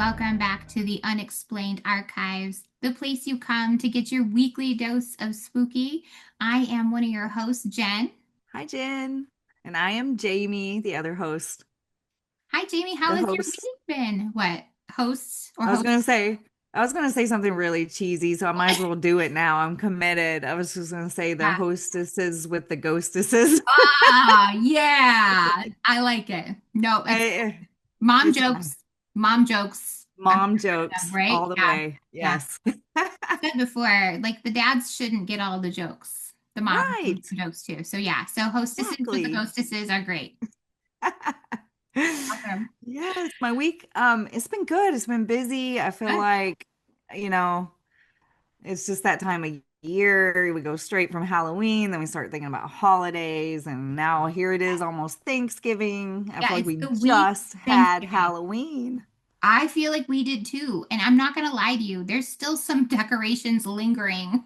welcome back to the Unexplained Archives, the place you come to get your weekly dose of spooky. I am one of your hosts, Jen. Hi, Jen. And I am Jamie, the other host. Hi, Jamie. How The has your host. week been? What, hosts or I was host? gonna say, I was gonna say something really cheesy, so I might as well do it now. I'm committed. I was just gonna say the Yeah. hostesses with the ghostesses. Ah, yeah. I like it. No, it's I, mom it's fine. jokes. Mom jokes. I'm Mom tired of them, jokes right? all the Yeah. way. Yeah. Yes. Said before, like the dads shouldn't get all the jokes. The moms need Right. some jokes too. So yeah, so hostesses with the Exactly. ghostesses are great. Awesome. Yes, my week, it's been good. It's been busy. I feel Good. like, you know, it's just that time of year. We go straight from Halloween, then we start thinking about holidays, and now here it is, almost Thanksgiving. I Yeah, feel like it's we the week just of had Thanksgiving. Halloween. I feel like we did too. And I'm not gonna lie to you, there's still some decorations lingering.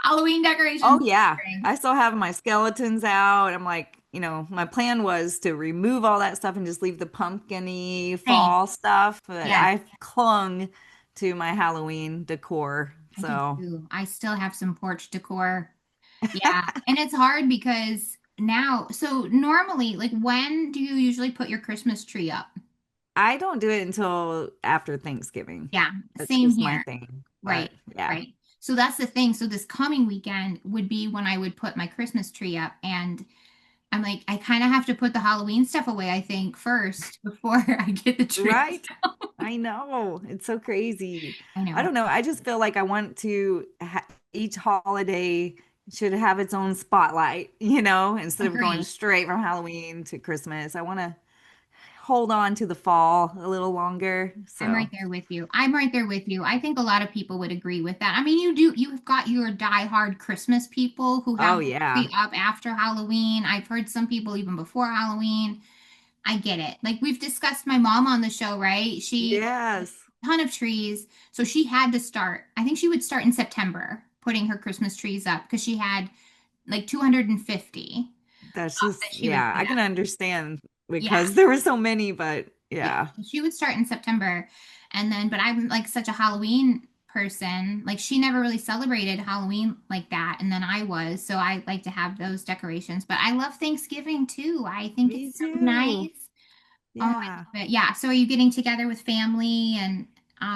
Halloween Oh decorations yeah, lingering. I still have my skeletons out. I'm like, my plan was to remove all that stuff and just leave the pumpkin-y Same. fall stuff, but Yes, I clung to my Halloween decor. I did So, too. I still have some porch decor. Yeah. And it's hard because now, so normally, like when do you usually put your Christmas tree up? I don't do it until after Thanksgiving. Yeah, That's same just my here. thing. But Right, yeah. right. So that's the thing. So this coming weekend would be when I would put my Christmas tree up. And I'm like, I kind of have to put the Halloween stuff away, I think, first before I get the tree. Right? I know. It's so crazy. I I know. don't know. I just feel like I want to ha each holiday should have its own spotlight, instead of going Agree. straight from Halloween to Christmas. I want to hold on to the fall a little longer. I'm right So, there with you. I'm right there with you. I think a lot of people would agree with that. I mean, you've got your diehard Christmas people who have oh the yeah. tree up after Halloween. I've heard some people even before Halloween. I get it. Like we've discussed my mom on the show, right? She Yes. ton of trees. So she had to start, I think she would start in September putting her Christmas trees up because she had like 250 That's just, that she would yeah, put I up. can understand Yeah. because there were so many, but Yeah. yeah. So she would start in September. And then, but I'm like such a Halloween person. Like she never really celebrated Halloween like that. And then I was. So I like to have those decorations. But I love Thanksgiving too. I think Me it's so too. nice. Oh, I Yeah. love it. Yeah. So are you getting together with family and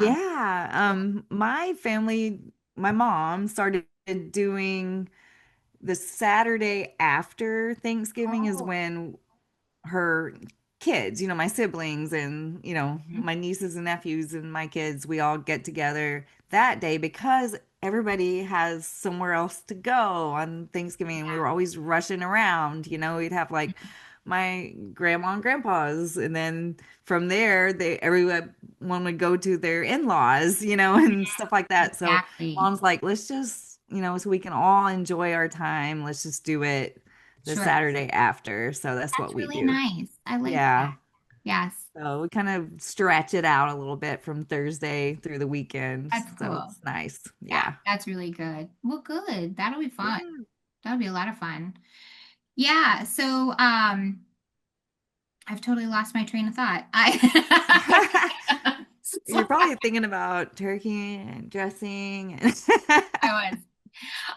Yeah. My family, my mom started doing the Saturday after Thanksgiving is oh, when her kids, my siblings and, mhm. my nieces and nephews and my kids, we all get together that day because everybody has somewhere else to go on Thanksgiving. And we were always rushing around, we'd have like my grandma and grandpa's, and then from there, everyone would go to their in-laws, and stuff like that. So Exactly. mom's like, let's just, so we can all enjoy our time. Let's just do it the Sure. Saturday after. So that's what That's we really do. nice. I like Yeah. that. Yes. So we kind of stretch it out a little bit from Thursday through the weekend. That's So cool. it's nice. Yeah, Yeah. that's really good. Well, good. That'll be fun. Yeah. That'll be a lot of fun. Yeah, so I've totally lost my train of thought. I You're probably thinking about turkey and dressing and I was.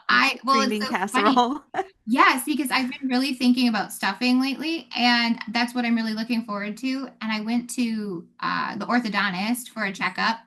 I well, green it's bean so funny. casserole. Yes, because I've been really thinking about stuffing lately, and that's what I'm really looking forward to. And I went to the orthodontist for a checkup.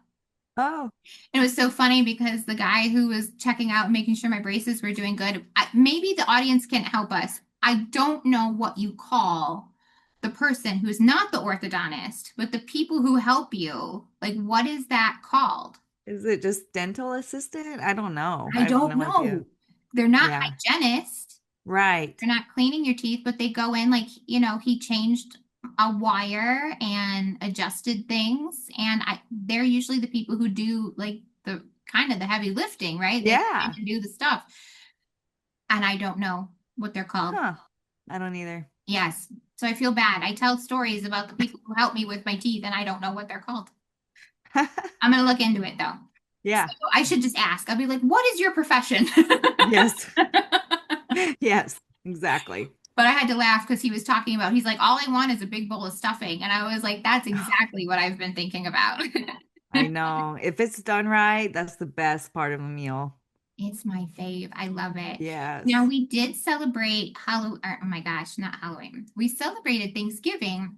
Oh, It was so funny because the guy who was checking out and making sure my braces were doing good, maybe the audience can help us. I don't know what you call the person who's not the orthodontist, but the people who help you. Like, what is that called? is it just dental assistant? I don't know. I I have don't no idea. know. They're not Yeah. hygienists. Right. They're not cleaning your teeth, but they go in like, he changed a wire and adjusted things. And they're usually the people who do like the kind of the heavy lifting, right? They come in Yeah. and do the stuff. And I don't know what they're called. Huh. I don't either. Yes. So I feel bad. I tell stories about the people who help me with my teeth and I don't know what they're called. I'm going to look into it though. So Yeah. I should just ask. I'll be like, what is your profession? Yes. Yes. Exactly. But I had to laugh because he was talking about, he's like, all I want is a big bowl of stuffing. And I was like, that's exactly what I've been thinking about. I know. If it's done right, that's the best part of a meal. It's my fave. I love it. Now, Yes. we did celebrate Halloween. Oh my gosh, not Halloween. We celebrated Thanksgiving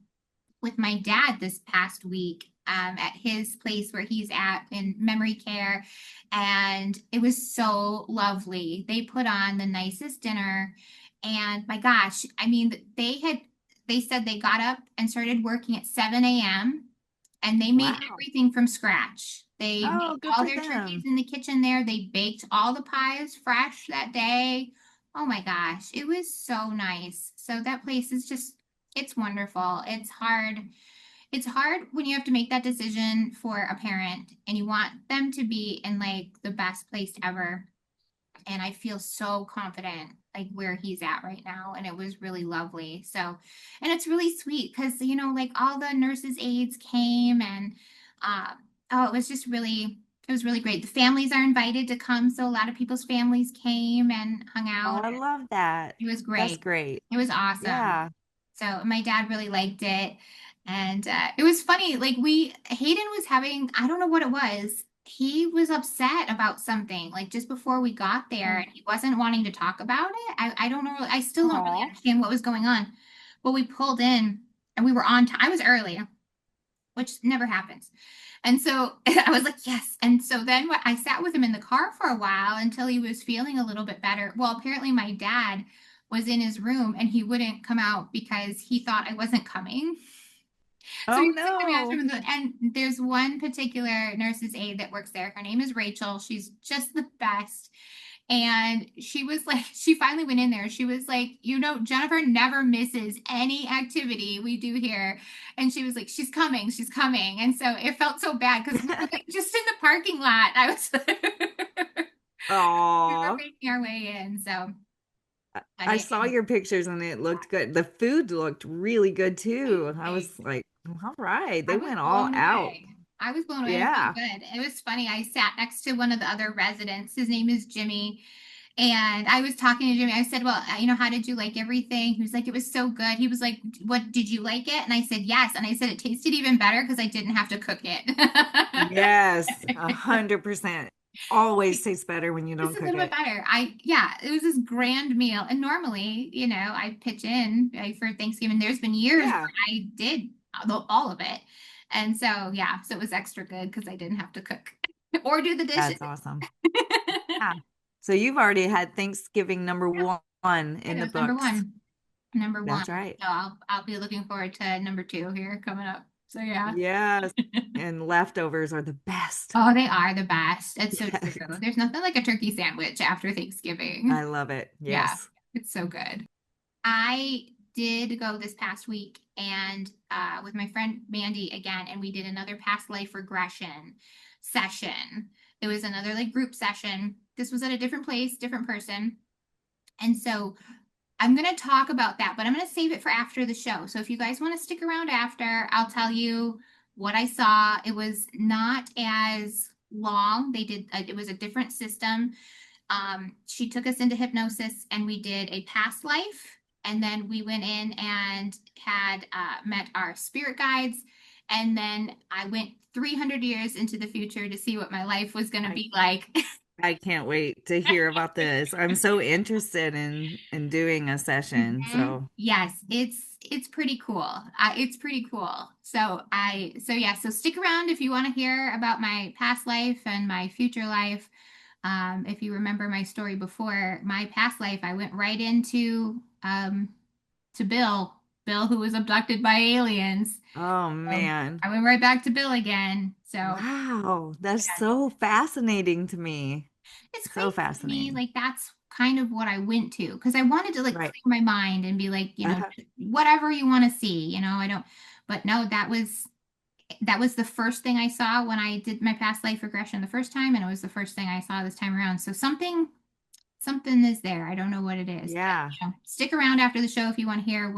with my dad this past week at his place where he's at in memory care. And it was so lovely. They put on the nicest dinner. And my gosh, I mean, they said they got up and started working at 7 a.m. and they made Wow. everything from scratch. They made Oh, good all for their turkeys them. in the kitchen there. They baked all the pies fresh that day. Oh my gosh, it was so nice. So that place is just, it's wonderful. It's hard. It's hard when you have to make that decision for a parent and you want them to be in like the best place ever. And I feel so confident like where he's at right now. And it was really lovely. So, and it's really sweet because, like all the nurses' aides came and, uh, oh, it was just really, it was really great. The families are invited to come. So a lot of people's families came and hung Oh, out. I love that. It was That's great. great. It was awesome. Yeah. So my dad really liked it. And it was funny. Like Hayden was having, I don't know what it was. He was upset about something like just before we got there and he wasn't wanting to talk about it. I don't know. I still don't really Oh. understand what was going on. But we pulled in and we were on time. I was early, which never happens. And so I was like, yes. And so then I sat with him in the car for a while until he was feeling a little bit better. Well, apparently my dad was in his room and he wouldn't come out because he thought I wasn't coming. So Oh he was in the no. bathroom, and there's one particular nurse's aide that works there. Her name is Rachel. She's just the best. And she was like, she finally went in there. She was like, Jennifer never misses any activity we do here. And she was like, she's coming, she's coming. And so it felt so bad because we were like just in the parking lot. I was, we were Oh. making our way in. So, but I saw your pictures and it looked good. The food looked really good too. I it, was like, all right, I they was went all blown out. away. I was blown away. It was so Yeah. good. It was funny. I sat next to one of the other residents. His name is Jimmy. And I was talking to Jimmy. I said, well, how did you like everything? He was like, it was so good. He was like, what, did you like it? And I said, yes. And I said, it tasted even better because I didn't have to cook it. Yes, 100%. Always tastes better when you Just don't a cook little bit it. better. Yeah, it was this grand meal. And normally, I pitch in for Thanksgiving. There's been years Yeah, where I did all of it. And so, yeah, so it was extra good because I didn't have to cook or do the dishes. that's awesome. Yeah. So you've already had Thanksgiving number one It in the was number books. one. Number one. That's right. So I'll be looking forward to number two here coming up. So yeah. Yes. And leftovers are the best. Oh, they are the best. It's so true. Yes. There's nothing like a turkey sandwich after I Thanksgiving. love it. Yeah, Yes. it's so good. I did go this past week and with my friend Mandy again, and we did another past life regression session. It was another like group session. This was at a different place, different person. And so I'm going to talk about that, but I'm going to save it for after the show. So if you guys want to stick around after, I'll tell you what I saw. It was not as long. It was a different system. She took us into hypnosis and we did a past life. And then we went in and had met our spirit guides. And then I went 300 years into the future to see what my life was going to I be like. I can't wait to hear about this. I'm so interested in doing a session. Mhm. So, Yes, it's pretty cool. It's pretty cool. So yeah, so stick around if you want to hear about my past life and my future life. If you remember my story before, my past life, I went right into to Bill who was abducted by aliens. oh So man. I went right back to Bill again. So Wow, that's yeah, so fascinating to me. it's So crazy to me. fascinating. Like that's kind of what I went to because I wanted to like Right. clear my mind and be like, Uh-huh. whatever you want to see, I don't, but no, that was the first thing I saw when I did my past life regression the first time, and it was the first thing I saw this time around. So something is there. I don't know what it is, but Yeah. stick around after the show if you want to hear.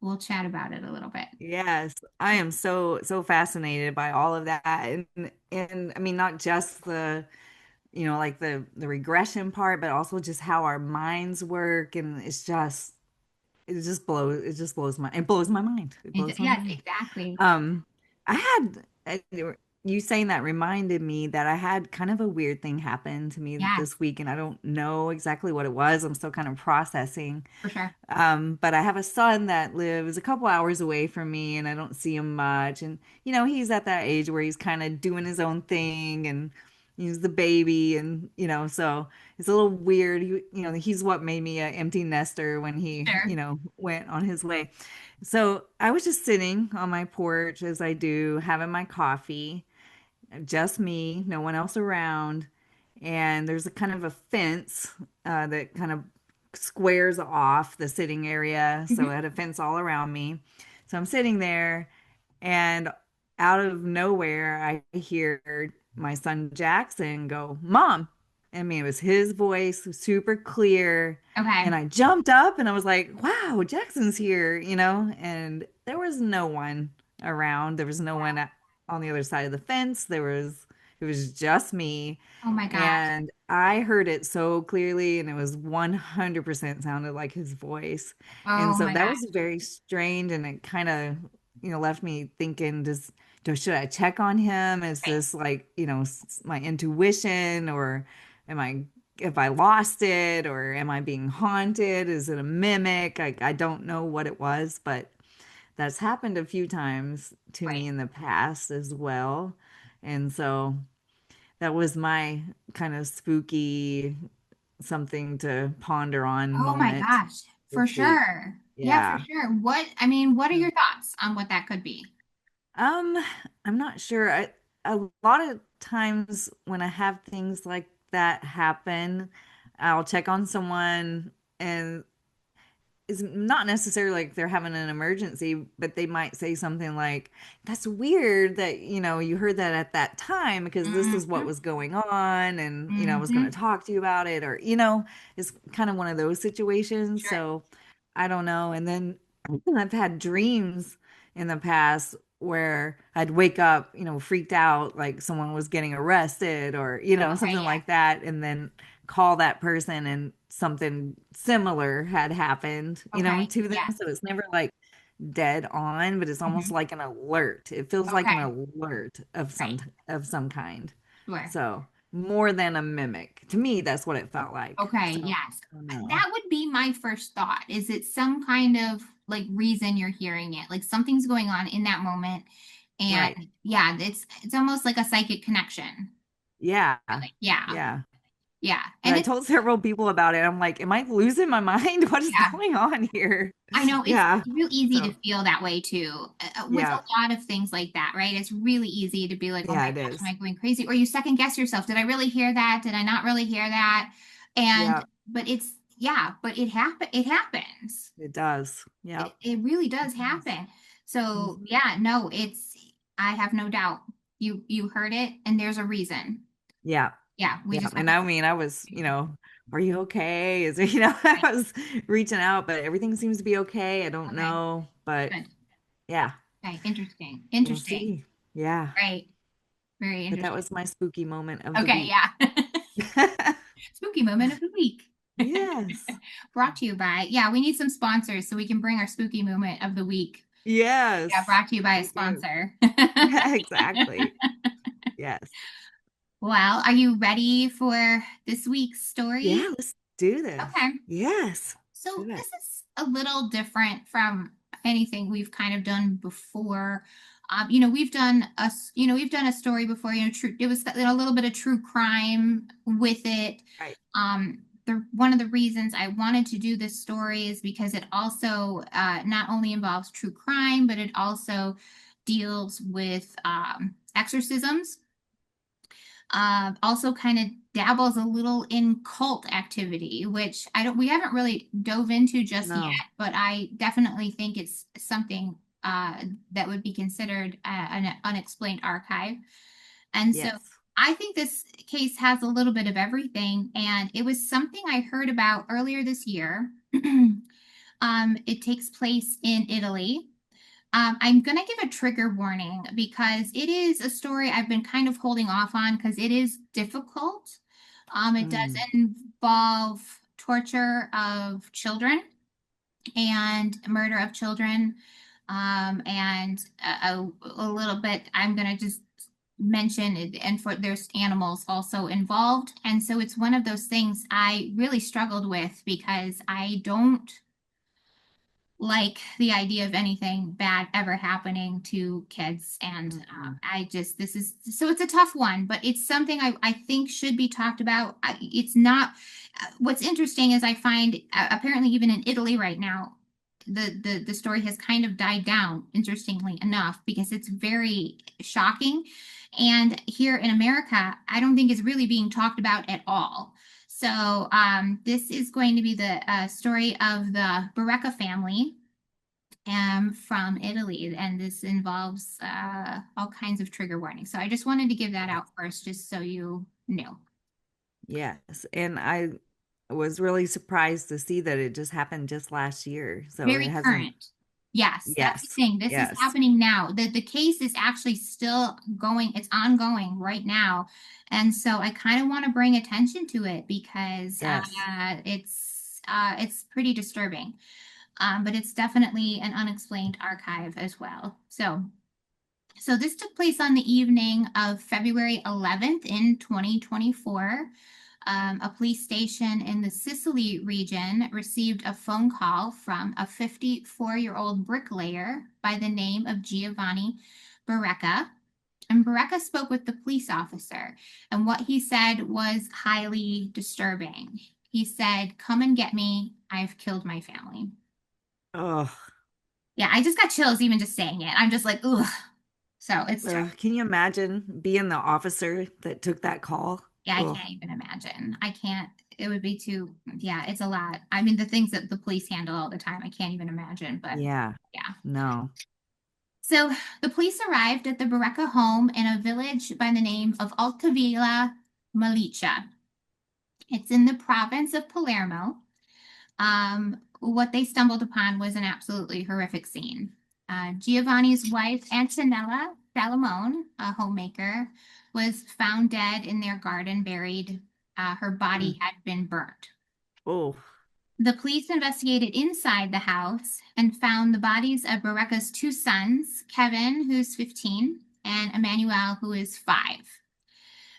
We'll chat about it a little bit. Yes. I am so fascinated by all of that. And I mean not just the like the regression part, but also just how our minds work and it's just it blows my mind. It blows my Yes, mind. exactly. Um, I had you saying that reminded me that I had kind of a weird thing happen to me Yes, this week, and I don't know exactly what it was. I'm still kind of processing. for sure. But I have a son that lives a couple hours away from me, and I don't see him much. And he's at that age where he's kind of doing his own thing, and he's the baby, and so it's a little weird. He's what made me an empty nester when he, Sure. went on his way. So I was just sitting on my porch as I do, having my coffee, just me, no one else around. And there's a kind of a fence that kind of squares off the sitting area. So Mhm. I had a fence all around me. So I'm sitting there, and out of nowhere, I hear my son Jackson go, "Mom." I mean, it was his voice, super clear. And Okay. I jumped up and I was like, wow, Jackson's here, and there was no one around. There was no one on the other side of the fence. It was just me. Oh my gosh. And I heard it so clearly, and it was 100% sounded like his voice. And Oh so my that gosh. was very strange. And it kind of, left me thinking, should I check on him? Is Right. this like, my intuition, or am I, if I lost it, or am I being haunted? Is it a mimic? I don't know what it was, but that's happened a few times to Right. me in the past as well. And so that was my kind of spooky something to ponder on Oh my moment gosh. this For week. sure. Yeah, for Yeah. sure. What are your thoughts on what that could be? Um, I'm not sure. A lot of times when I have things like that happen, I'll check on someone, and is not necessarily like they're having an emergency, but they might say something like, "That's weird that, you heard that at that time, because this is what Hmm. was going on, and, I was going to Hmm. talk to you about it," or, it's kind of one of those situations. Sure. So I don't know. And then I've had dreams in the past where I'd wake up, freaked out, like someone was getting arrested, or, Okay, something yeah. like that. And then call that person, and something similar had happened, Okay. to them. Yeah. So it's never like dead on, but it's almost Hmm. like an alert. It feels like an Okay. alert Right. of some kind. Sure. So more than a mimic. To me, that's what it felt like. Okay, So yes. I don't know. That would be my first thought. Is it some kind of like reason you're hearing it? Like something's going on in that moment. And Right. yeah, it's almost like a psychic connection. Yeah. Really. Yeah. Yeah. Yeah. And And I it's told several people about it. I'm like, am I losing my mind? What is yeah. going on here? I know it's Yeah. real easy to So, feel that way too, with yeah. a lot of things like that, right? It's really easy to be like, oh my Yeah, it gosh, am is. I going crazy? Or you second guess yourself. Did I really hear that? Did I not really hear that? And Yeah, but it's yeah, but it happens. it does. It, Yep. it really It does does. happen. So Mhm. yeah, no, it's I have no doubt you heard it and there's a reason. Yeah. Yeah, we Yeah. just have And to I mean, I was, are you okay? Is it, I was reaching out, but everything seems to be okay. I don't okay, know, but good. yeah, Okay, interesting. we'll Interesting. see. Yeah. Right. Very But that interesting. was my spooky moment of the Okay, week. yeah. Spooky moment of the week. Yes. Brought to you by, yeah, we need some sponsors so we can bring our spooky moment of the week. Yeah, Yes, brought to you by a we do. sponsor. Yeah, exactly. Yes. Well, are you ready for this week's story? Yeah, let's do this. Okay. Yes. So Do this it. is a little different from anything we've kind of done before. We've done a story before. True. It was a little bit of true crime with it. Right. One of the reasons I wanted to do this story is because it also not only involves true crime, but it also deals with exorcisms, also kind of dabbles a little in cult activity, which we haven't really dove into just yet, No. but I definitely think it's something that would be considered an unexplained archive. And so Yes. I think this case has a little bit of everything, and it was something I heard about earlier this year. It takes place in Italy. I'm going to give a trigger warning because it is a story I've been kind of holding off on because it is difficult. It does Mm. involve torture of children. and murder of children. And a little bit, I'm going to just mention it, and for there's animals also involved. And so it's one of those things I really struggled with because I don't like the idea of anything bad ever happening to kids. And Mm-mm. this is, so it's a tough one, but it's something I think should be talked about. It's not, what's interesting is I find apparently even in Italy right now, the story has kind of died down, interestingly enough, because it's very shocking. And here in America, I don't think it's really being talked about at all. So this is going to be the story of the Barreca family from Italy, and this involves all kinds of trigger warnings. So I just wanted to give that Yes. out first, just so you knew. Yes. And I was really surprised to see that it just happened just last year. So it Very hasn't, current. Yes, that's the yes, thing. This is yes, happening now. The case is actually still going, it's ongoing right now. And so I kind of want to bring attention to it because yes. it's pretty disturbing. But it's definitely an unexplained archive as well. So this took place on the evening of February 11th in 2024. A police station in the Sicily region received a phone call from a 54-year-old bricklayer by the name of Giovanni Barreca. And Barreca spoke with the police officer, and what he said was highly disturbing. He said, "Come and get me. I've killed my family." Oh, Yeah, I just got chills even just saying it. I'm just like, ugh. So it's tough. can you imagine being the officer that took that call? Yeah, I Oh, can't even imagine. I can't, it would be too, yeah, it's a lot. I mean, the things that the police handle all the time, I can't even imagine, but yeah. yeah. No. So the police arrived at the Barreca home in a village by the name of Altavilla Milicia. It's in the province of Palermo. What they stumbled upon was an absolutely horrific scene. Giovanni's wife, Antonella Salamone, a homemaker, was found dead in their garden, buried. Her body Mm. had been burnt. Oh, The police investigated inside the house and found the bodies of Barreca's two sons, Kevin, who's 15, and Emmanuel, who is 5.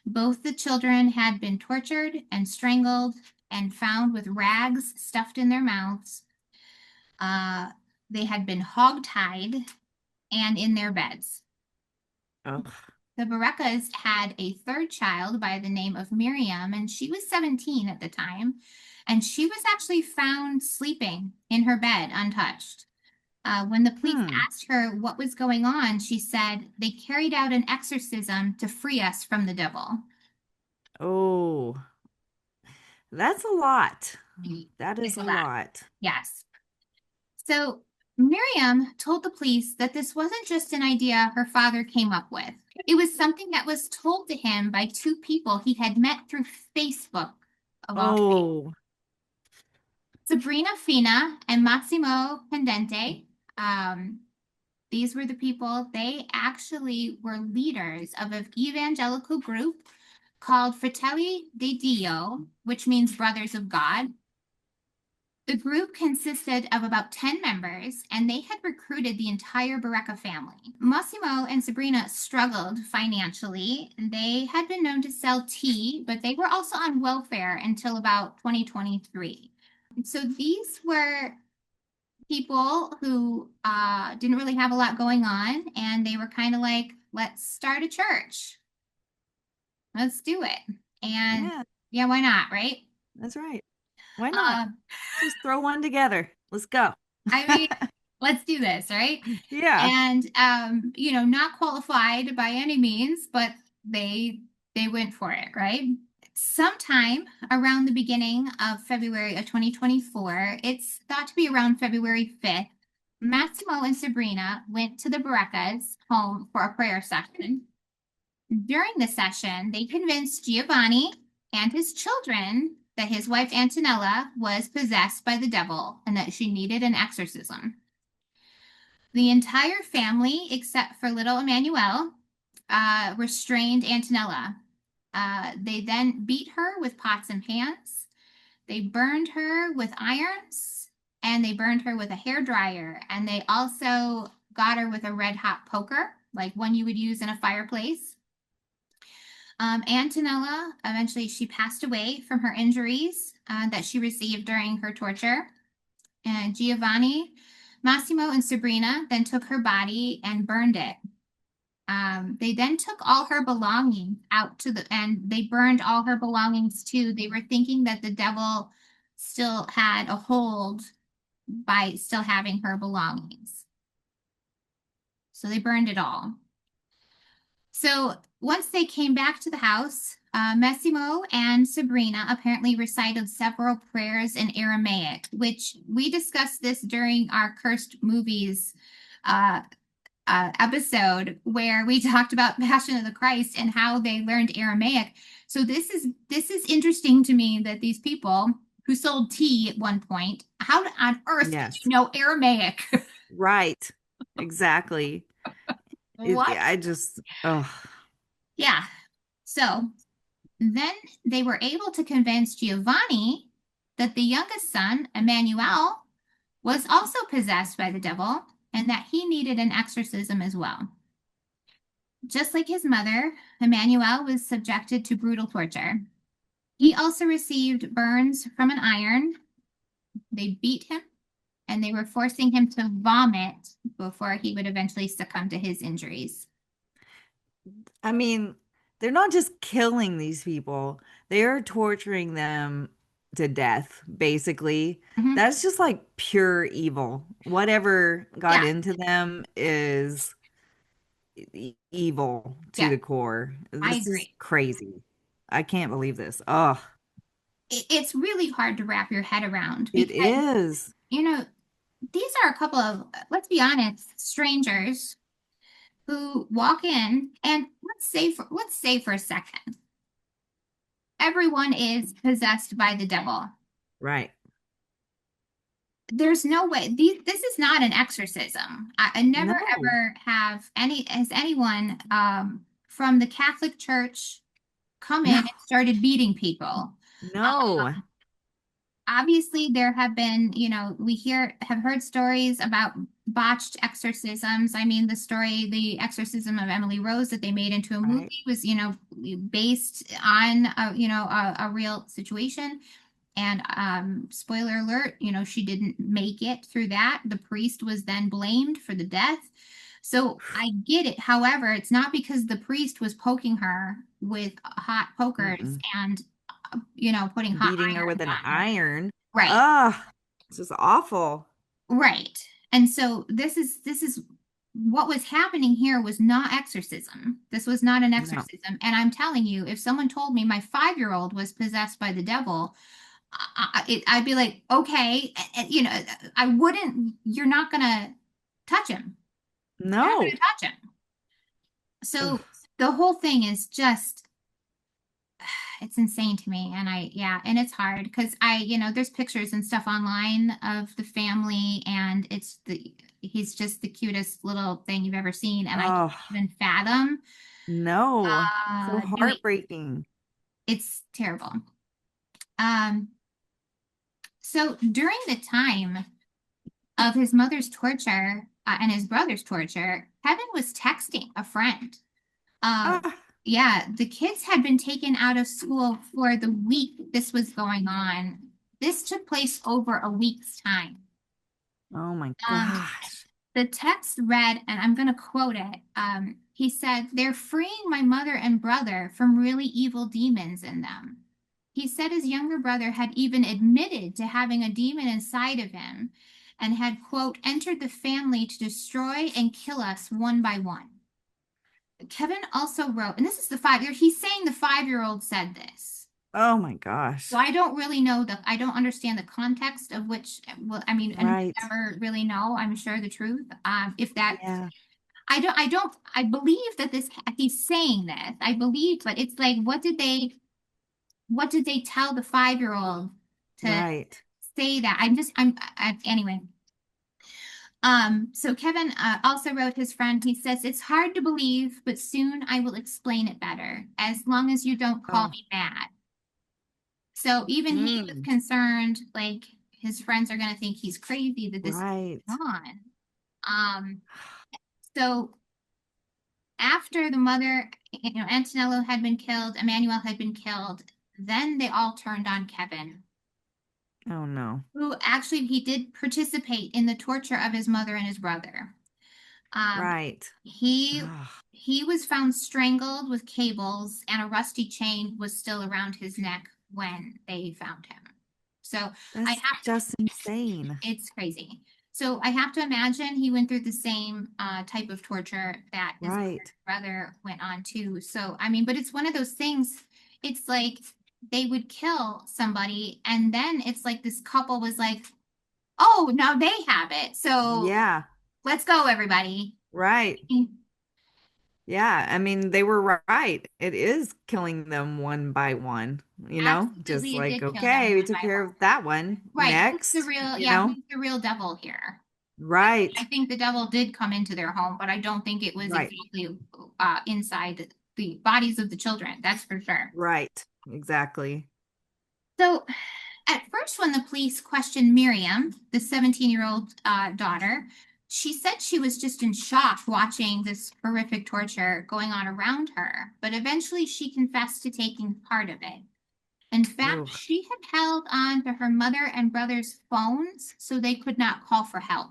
Both the children had been tortured and strangled and found with rags stuffed in their mouths. Uh, they had been hog-tied and in their beds. oh. The Barecas had a third child by the name of Miriam, and she was 17 at the time. And she was actually found sleeping in her bed untouched. When the police Hmm. asked her what was going on, she said, "They carried out an exorcism to free us from the devil." Oh, that's a lot. That is It's a a lot. lot. Yes. So Miriam told the police that this wasn't just an idea her father came up with. It was something that was told to him by two people he had met through Facebook, of all things. Oh, Sabrina Fina and Massimo Pendente. Um, these were the people, they actually were leaders of an evangelical group called Fratelli di Dio, which means Brothers of God. The group consisted of about 10 members, and they had recruited the entire Barreca family. Massimo and Sabrina struggled financially. They had been known to sell tea, but they were also on welfare until about 2023. So these were people who didn't really have a lot going on, and they were kind of like, let's start a church. Let's do it. And yeah, yeah, why not, right? that's right. Why not? Uh, Just throw one together. Let's go. I mean, let's do this, right? Yeah. And not qualified by any means, but they went for it, right? Sometime around the beginning of February of 2024, it's thought to be around February 5th, Massimo and Sabrina went to the Barecas home for a prayer session. During the session, they convinced Giovanni and his children that his wife Antonella was possessed by the devil and that she needed an exorcism. The entire family, except for little Emmanuel, restrained Antonella. They then beat her with pots and pans. They burned her with irons. and they burned her with a hair dryer, and they also got her with a red hot poker, like one you would use in a fireplace. Antonella, eventually she passed away from her injuries that she received during her torture. And Giovanni, Massimo, and Sabrina then took her body and burned it. They then took all her belongings out to and they burned all her belongings too. They were thinking that the devil still had a hold by still having her belongings. So they burned it all. So once they came back to the house, Massimo and Sabrina apparently recited several prayers in Aramaic, which we discussed this during our cursed movies uh, episode where we talked about Passion of the Christ and how they learned Aramaic. So this is interesting to me that these people who sold tea at one point, how on earth did Yes. you know Aramaic? Right. Exactly. What? I just, oh, Yeah. So then they were able to convince Giovanni that the youngest son, Emmanuel, was also possessed by the devil and that he needed an exorcism as well. Just like his mother, Emmanuel was subjected to brutal torture. He also received burns from an iron. They beat him and they were forcing him to vomit before he would eventually succumb to his injuries. I mean, they're not just killing these people, they are torturing them to death, basically. Mhm. That's just like pure evil. Whatever got Yeah, into them is evil to yeah, the core. I This is agree. crazy. I can't believe this. Oh, It's really hard to wrap your head around it because, is. you know, these are a couple of, let's be honest, strangers who walk in and let's say for a second, everyone is possessed by the devil. Right. There's no way this is not an exorcism. I never No, ever have any has anyone from the Catholic Church come in no, and started beating people. no. Obviously there have been, we have heard stories about botched exorcisms. I mean, the exorcism of Emily Rose that they made into a Right. movie was, based on a real situation. And spoiler alert, she didn't make it through that. The priest was then blamed for the death. So I get it. However, it's not because the priest was poking her with hot pokers Mm-mm. and putting hot Beating her with irons an on her. iron. Right. Ugh, it's just awful. Right. And so this is what was happening here was not exorcism. This was not an No, exorcism. And I'm telling you, if someone told me my 5-year-old was possessed by the devil, I'd be like, okay, I wouldn't. You're not gonna touch him. You're not gonna no. touch him. So Ugh. the whole thing is just it's insane to me. And yeah, and it's hard because there's pictures and stuff online of the family, and he's just the cutest little thing you've ever seen, and I can't Oh, even fathom no. So doing. heartbreaking. It's terrible. Um, so during the time of his mother's torture and his brother's torture, Kevin was texting a friend. Uh, Ah, yeah, the kids had been taken out of school for the week this was going on. This took place over a week's time. oh my Um, gosh. the text read, and I'm going to quote it. He said, "They're freeing my mother and brother from really evil demons in them." He said his younger brother had even admitted to having a demon inside of him and had, quote, entered the family to destroy and kill us one by one. Kevin also wrote, and this is the 5-year, he's saying the 5-year-old said this. Oh my So gosh. I don't really know I don't understand the context of which, well, I mean, and Right. we'll never really know, I'm sure, the truth. If that, Yeah. I believe that he's saying this. I believe, but it's like, what did they tell the 5-year-old to Right. say that? Anyway. So Kevin also wrote his friend, he says, "It's hard to believe, but soon I will explain it better, as long as you don't call Oh. me mad." So even he was Mm. concerned, like, his friends are going to think he's crazy that this is Right. going on. Um, so after the mother, Antonello had been killed, Emmanuel had been killed, then they all turned on Kevin, Oh no. who actually he did participate in the torture of his mother and his brother. Um, Right. he Ugh, he was found strangled with cables, and a rusty chain was still around his neck when they found him. So I that's have just insane. it's crazy. So I have to imagine he went through the same type of torture that his mother Right. and brother went on too. So I mean, but it's one of those things. It's like they would kill somebody, and then it's like this couple was like, "Oh, now they have it. So Yeah. let's go, everybody." Right. Yeah. I mean, they were right. It is killing them one by one, just Absolutely, it like, did kill them okay, we one took by care one. of that one. Right. Who's the Next, real, yeah, who's the real devil here? I right. think the devil did come into their home, but I don't think it was Right. exactly inside the bodies of the children. That's for sure. Right. Exactly. So, at first, when the police questioned Miriam, the 17-year-old daughter, she said she was just in shock watching this horrific torture going on around her. But eventually, she confessed to taking part of it. In fact, Oh, she had held on to her mother and brother's phones so they could not call for help.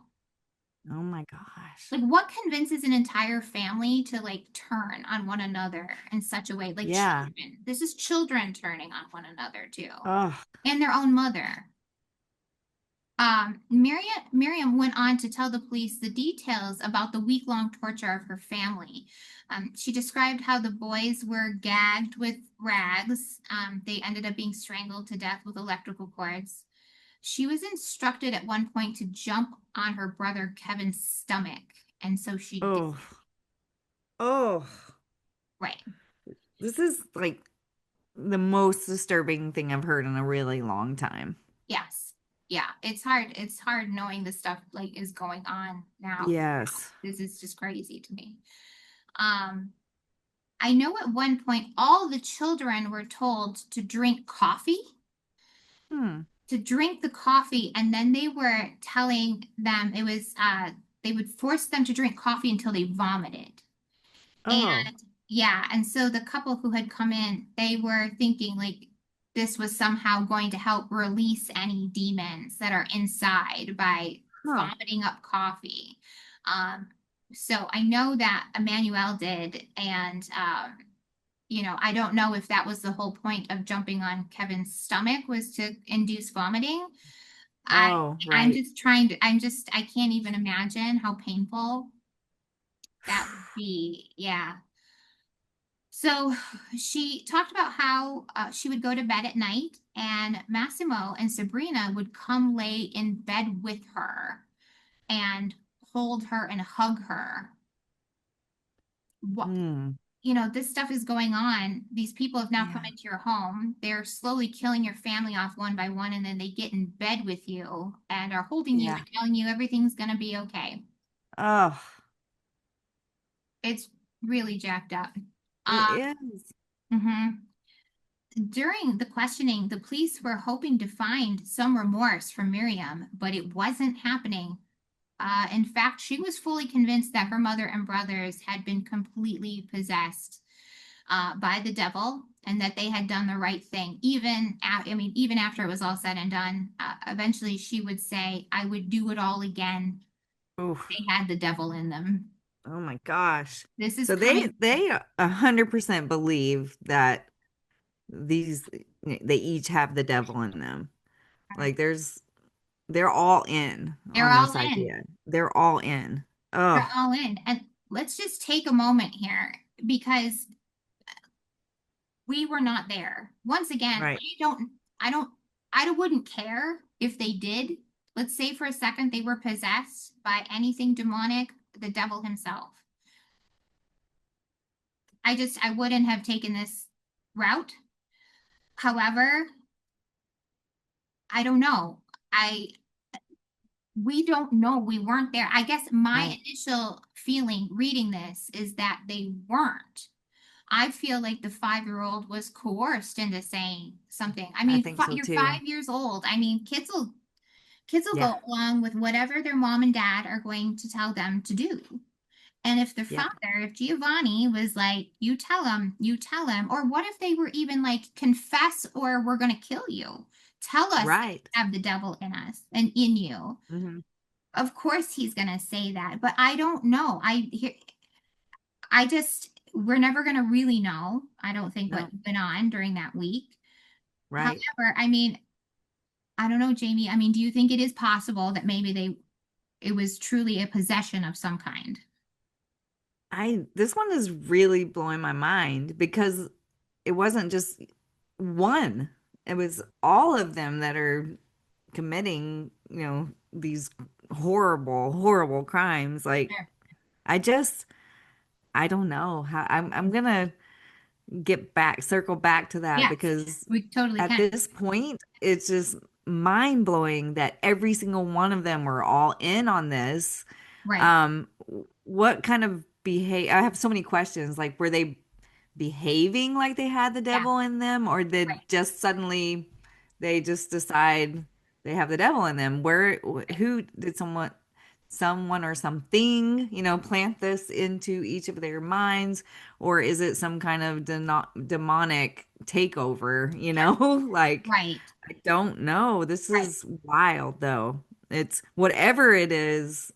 oh my gosh. Like, what convinces an entire family to like turn on one another in such a way? Like, Yeah. children. This is children turning on one another too, Oh, and their own mother. Miriam went on to tell the police the details about the week-long torture of her family. She described how the boys were gagged with rags. They ended up being strangled to death with electrical cords. She was instructed at one point to jump on her brother Kevin's stomach, and so she did. oh, oh. Right. This is like the most disturbing thing I've heard in a really long time. Yes. Yeah. It's hard. It's hard knowing the stuff like is going on now. Yes. This is just crazy to me. Um, I know at one point all the children were told Hmm. to drink the coffee, and then they were telling them it was they would force them to drink coffee until they vomited. Oh, And yeah, and so the couple who had come in, they were thinking like this was somehow going to help release any demons that are inside by huh. vomiting up coffee. Um, so I know that Emmanuel did, and I don't know if that was the whole point of jumping on Kevin's stomach was to induce vomiting. I Oh, I'm right. just trying to I can't even imagine how painful that would be. Yeah. So she talked about how she would go to bed at night and Massimo and Sabrina would come lay in bed with her and hold her and hug her. What, Hmm. this stuff is going on. These people have now come Yeah. into your home. They're slowly killing your family off one by one, and then they get in bed with you and are holding you Yeah. and telling you everything's going to be okay. Oh, It's really jacked up. it Um, is. mhm. During the questioning, the police were hoping to find some remorse from Miriam, but it wasn't happening. In fact, she was fully convinced that her mother and brothers had been completely possessed by the devil and that they had done the right thing. Even after it was all said and done, eventually she would say, I would do it all again. Oof. They had the devil in them. Oh my gosh. This is So they coming. they 100% believe that these they each have the devil in them. Like they're all in They're on all this in. idea. They're all in. They're Oh, all in. And let's just take a moment here because we were not there. Once again, right. I don't, I wouldn't care if they did. Let's say for a second they were possessed by anything demonic, the devil himself. I wouldn't have taken this route. However, I don't know. We don't know. We weren't there. I guess my Right. initial feeling reading this is that they weren't. I feel like the 5-year-old was coerced into saying something. I I mean, think so you're too. 5 years old. I mean, kids will. Kids will Yeah. go along with whatever their mom and dad are going to tell them to do. And if their Yeah. father, if Giovanni was like, you tell him, or what if they were even like, confess or we're going to kill you? Tell us that Right. you have the devil in us and in you. Hmm. Of course he's going to say that, but I don't know. I just, we're never going to really know. I don't think what No. went on during that week. Right. However, I mean, I don't know, Jamie. I mean, do you think it is possible that maybe it was truly a possession of some kind? This one is really blowing my mind because it wasn't just one. It was all of them that are committing, these horrible, horrible crimes. Like Sure. I just I don't know how I'm gonna circle back to that Yes, because we totally at can. this point, it's just mind blowing that every single one of them were all in on this. Right. What kind of behave? I have so many questions. Like, were they behaving like they had the Yeah. devil in them, or did Right. just suddenly they just decide they have the devil in them? Who did someone or something, plant this into each of their minds, or is it some kind of demonic takeover, Sure. Like, Right. I don't know. This Right. is wild though. It's whatever it is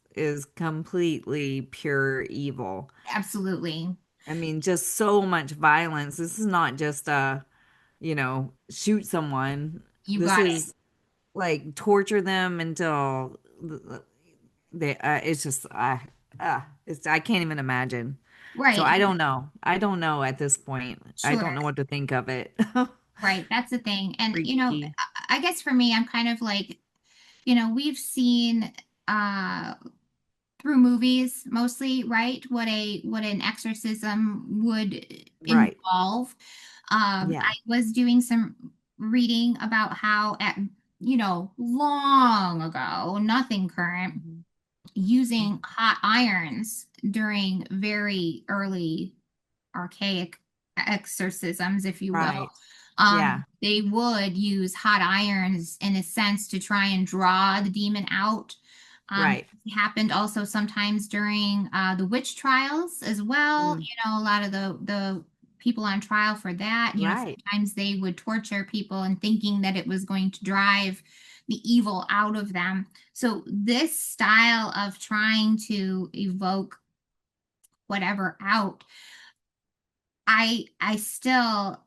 completely pure evil. Absolutely. I mean, just so much violence. This is not just shoot someone. You This got it. is like torture them until they it's just I can't even imagine. So Right. I don't know. I don't know at this point. I don't Sure. know what to think of it. Right. That's the thing. And, Freaky. I guess for me, I'm kind of like, we've seen uh through movies mostly, right? What an exorcism would Right. involve. Yeah. I was doing some reading about how at, long ago, nothing current, Mhm. using Mhm. hot irons during very early archaic exorcisms, if you will. Right. Yeah. They would use hot irons in a sense to try and draw the demon out. Right. It happened also sometimes during the witch trials as well. Mm. A lot of the people on trial for that, Right. sometimes they would torture people and thinking that it was going to drive the evil out of them. So this style of trying to evoke whatever out, I still,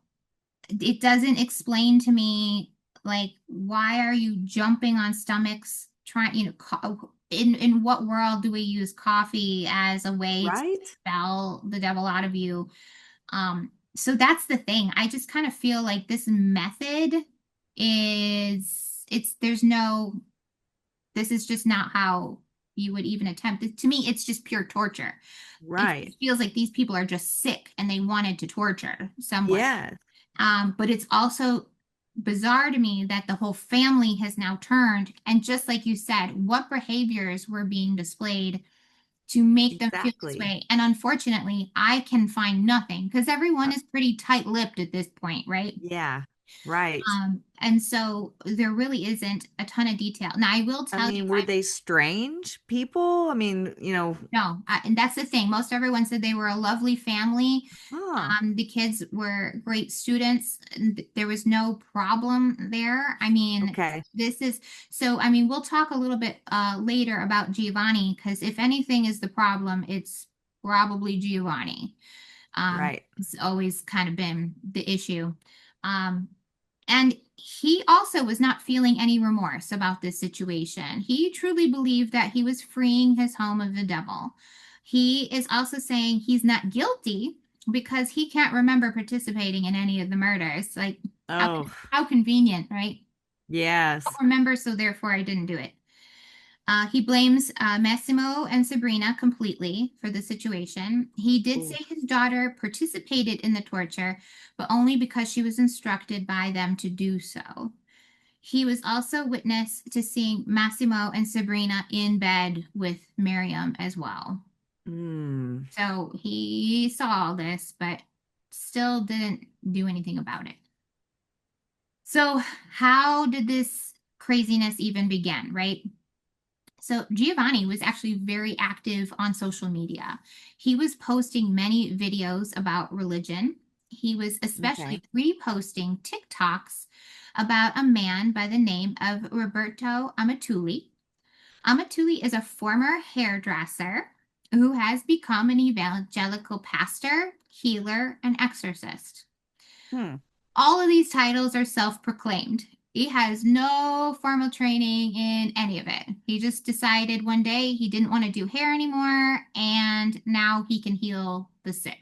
it doesn't explain to me, like, why are you jumping on stomachs trying, in what world do we use coffee as a way to Right. expel the devil out of you? So that's the thing. I just kind of feel like this method there's no, this is just not how you would even attempt it. To me, it's just pure torture. It Right. feels like these people are just sick and they wanted to torture someone. Yeah. But it's also bizarre to me that the whole family has now turned. And just like you said, what behaviors were being displayed to make them feel this Exactly. way? And unfortunately, I can find nothing because everyone is pretty tight-lipped at this point, right? Yeah. Right. And so there really isn't a ton of detail. Now, I will I tell you, mean, were they strange people? I mean, no, and that's the thing. Most everyone said they were a lovely family. huh. The kids were great students. And there was no problem there. I mean, Okay. this is so. I mean, we'll talk a little bit later about Giovanni because if anything is the problem, it's probably Giovanni. Right. It's always kind of been the issue. Um, and he also was not feeling any remorse about this situation. He truly believed that he was freeing his home of the devil. He is also saying he's not guilty because he can't remember participating in any of the murders. Like, how, Oh, how convenient, right? I yes. don't remember, so therefore I didn't do it. He blames Massimo and Sabrina completely for the situation. He did say Ooh. his daughter participated in the torture, but only because she was instructed by them to do so. He was also witness to seeing Massimo and Sabrina in bed with Miriam as well. Mm. So he saw all this, but still didn't do anything about it. So, how did this craziness even began, right? So Giovanni was actually very active on social media. He was posting many videos about religion. He was especially Okay. reposting TikToks about a man by the name of Roberto Amatulli. Amatulli is a former hairdresser who has become an evangelical pastor, healer, and exorcist. Hmm. All of these titles are self-proclaimed. He has no formal training in any of it. He just decided one day he didn't want to do hair anymore, and now he can heal the sick.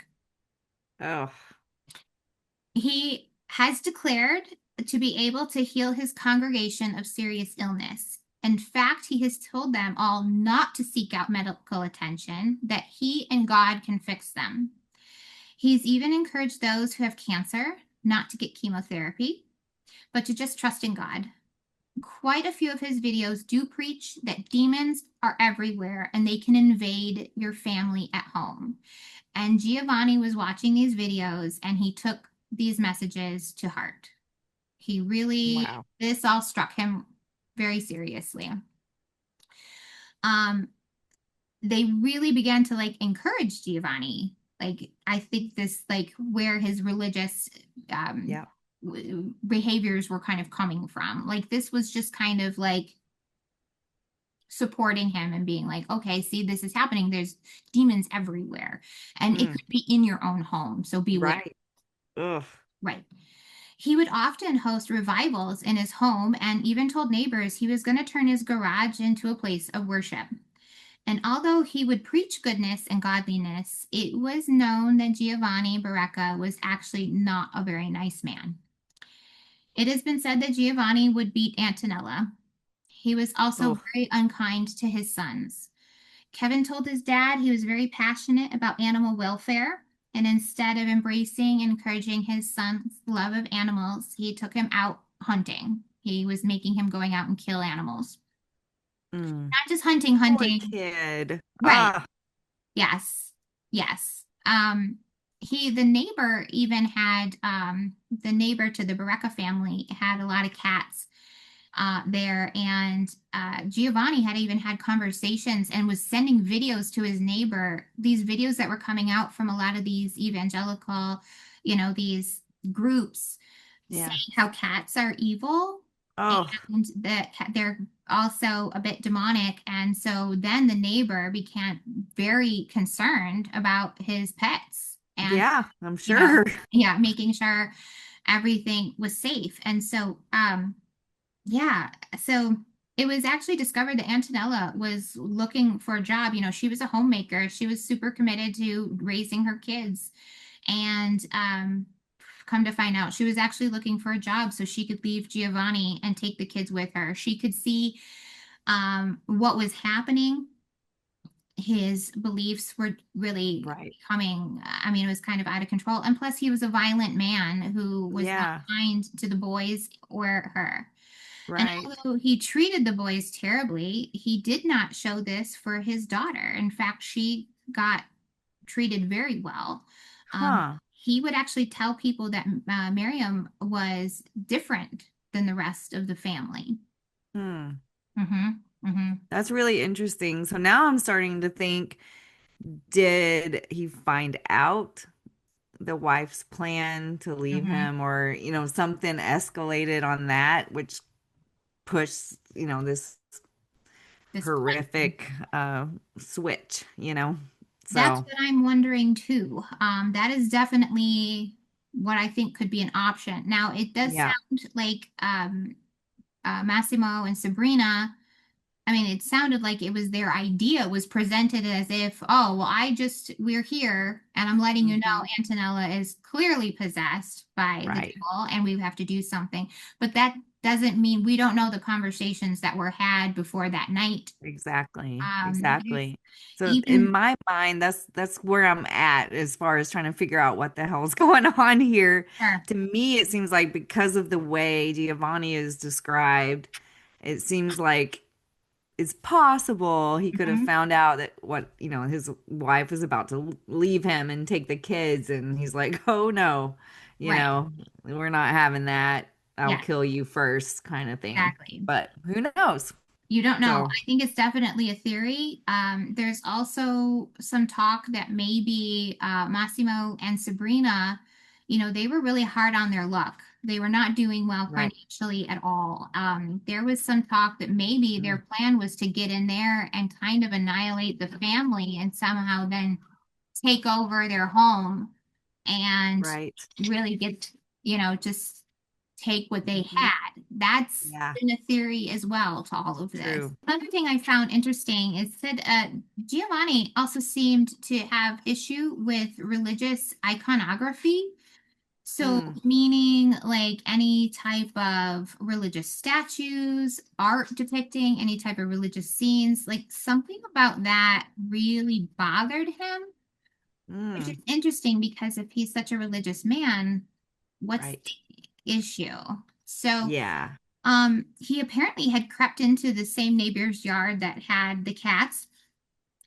Oh, He has declared to be able to heal his congregation of serious illness. In fact, he has told them all not to seek out medical attention, that he and God can fix them. He's even encouraged those who have cancer not to get chemotherapy, but to just trust in God. Quite a few of his videos do preach that demons are everywhere and they can invade your family at home. And Giovanni was watching these videos and he took these messages to heart. He really, wow. this all struck him very seriously. Um, they really began to like encourage Giovanni. Like, I think this, like, where his religious um, Yeah. behaviors were kind of coming from. Like, this was just kind of like supporting him and being like, okay, see, this is happening. There's demons everywhere, and it Hmm. could be in your own home. So beware. Right. Ugh. Right. He would often host revivals in his home and even told neighbors he was going to turn his garage into a place of worship. And although he would preach goodness and godliness, it was known that Giovanni Barreca was actually not a very nice man. It has been said that Giovanni would beat Antonella. He was also Oh, very unkind to his sons. Kevin told his dad he was very passionate about animal welfare, and instead of embracing and encouraging his son's love of animals, he took him out hunting. He was making him going out and kill animals. mm. Not just hunting, Poor hunting. kid. Right. Ah, Yes. Yes. The neighbor even had the neighbor to the Barreca family had a lot of cats there, and Giovanni had even had conversations and was sending videos to his neighbor, these videos that were coming out from a lot of these evangelical, these groups yeah. saying how cats are evil Oh, and that they're also a bit demonic. And so then the neighbor became very concerned about his pets and, yeah, I'm you know, sure. yeah, making sure everything was safe. And so, yeah, so it was actually discovered that Antonella was looking for a job. She was a homemaker. She was super committed to raising her kids. And come to find out, she was actually looking for a job so she could leave Giovanni and take the kids with her. She could see what was happening. His beliefs were really Right. becoming, I mean, it was kind of out of control. And plus, he was a violent man who was not Yeah, kind to the boys or her. And right. although he treated the boys terribly, he did not show this for his daughter. In fact, she got treated very well. Huh. He would actually tell people that Miriam was different than the rest of the family. Hmm. Hmm. Hmm. That's really interesting. So now I'm starting to think, did he find out the wife's plan to leave Hmm. him, or, something escalated on that, which pushed, this This plan. horrific switch? That's So, what I'm wondering too. That is definitely what I think could be an option. Now, it does yeah, sound like Massimo and Sabrina. I mean, it sounded like it was their idea was presented as if, oh, well, we're here and I'm letting you know hmm, Antonella is clearly possessed by the right. devil and we have to do something. But that doesn't mean we don't know the conversations that were had before that night. Exactly. There's Exactly. So in even, my mind, that's where I'm at as far as trying to figure out what the hell's going on here. sure. To me, it seems like because of the way Giovanni is described, it seems like it's possible he could have Mhm. found out that his wife was about to leave him and take the kids, and he's like, "Oh no, Right. we're not having that." I'll Yeah, kill you first kind of thing. exactly. But who knows? You don't know. So, I think it's definitely a theory. There's also some talk that maybe Massimo and Sabrina, they were really hard on their luck. They were not doing well right. financially at all. There was some talk that maybe Mm, their plan was to get in there and kind of annihilate the family and somehow then take over their home and right. really get, just take what they Hmm. had. That's Yeah, been a theory as well to all of this. true. Another thing I found interesting is that Giovanni also seemed to have issue with religious iconography. So, Mm, meaning like any type of religious statues, art depicting any type of religious scenes, like something about that really bothered him, which is mm, interesting because if he's such a religious man, what's right. the issue? So, Yeah. he apparently had crept into the same neighbor's yard that had the cats,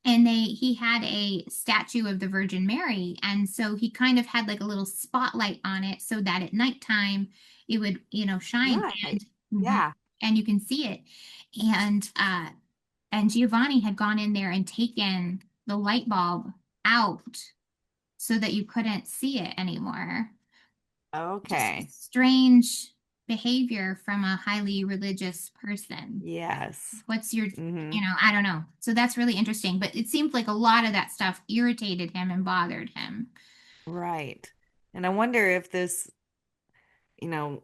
and he had a statue of the Virgin Mary, and so he kind of had like a little spotlight on it so that at nighttime it would, shine Right. and mhm, Yeah. and you can see it. And Giovanni had gone in there and taken the light bulb out so that you couldn't see it anymore. Just Okay. strange behavior from a highly religious person. Yes. What's your, Hmm. I don't know. So that's really interesting. But it seemed like a lot of that stuff irritated him and bothered him. Right. And I wonder if this, you know,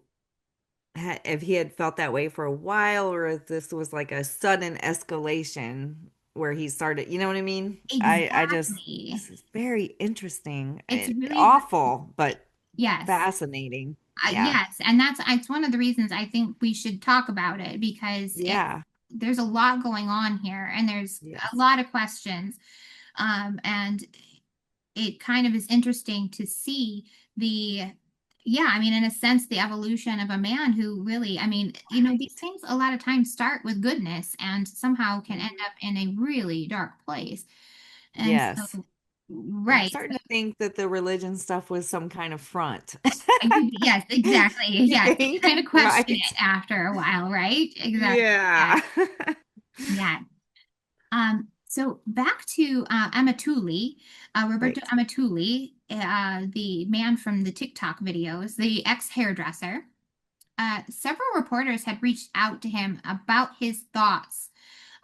if he had felt that way for a while or if this was like a sudden escalation where he started, you know what I mean? I just, Exactly. this is very interesting. It's really, Awful, but yes. fascinating. Yeah. Yes. And it's one of the reasons I think we should talk about it because Yeah. there's a lot going on here and there's a Yes. lot of questions. And it kind of is interesting to see the yeah, I mean, in a sense, the evolution of a man who really, I mean, these Right. things a lot of times start with goodness and somehow can end Mhm. up in a really dark place. And Yes. so, I'm right. starting to think that the religion stuff was some kind of front. Yes, exactly. You Yes. You think? kind of question Right. it after a while, right? Exactly. Yeah. Yeah. Yeah. So back to Amatuli, Roberto Right. Amatuli, the man from the TikTok videos, the ex-hairdresser. Several reporters had reached out to him about his thoughts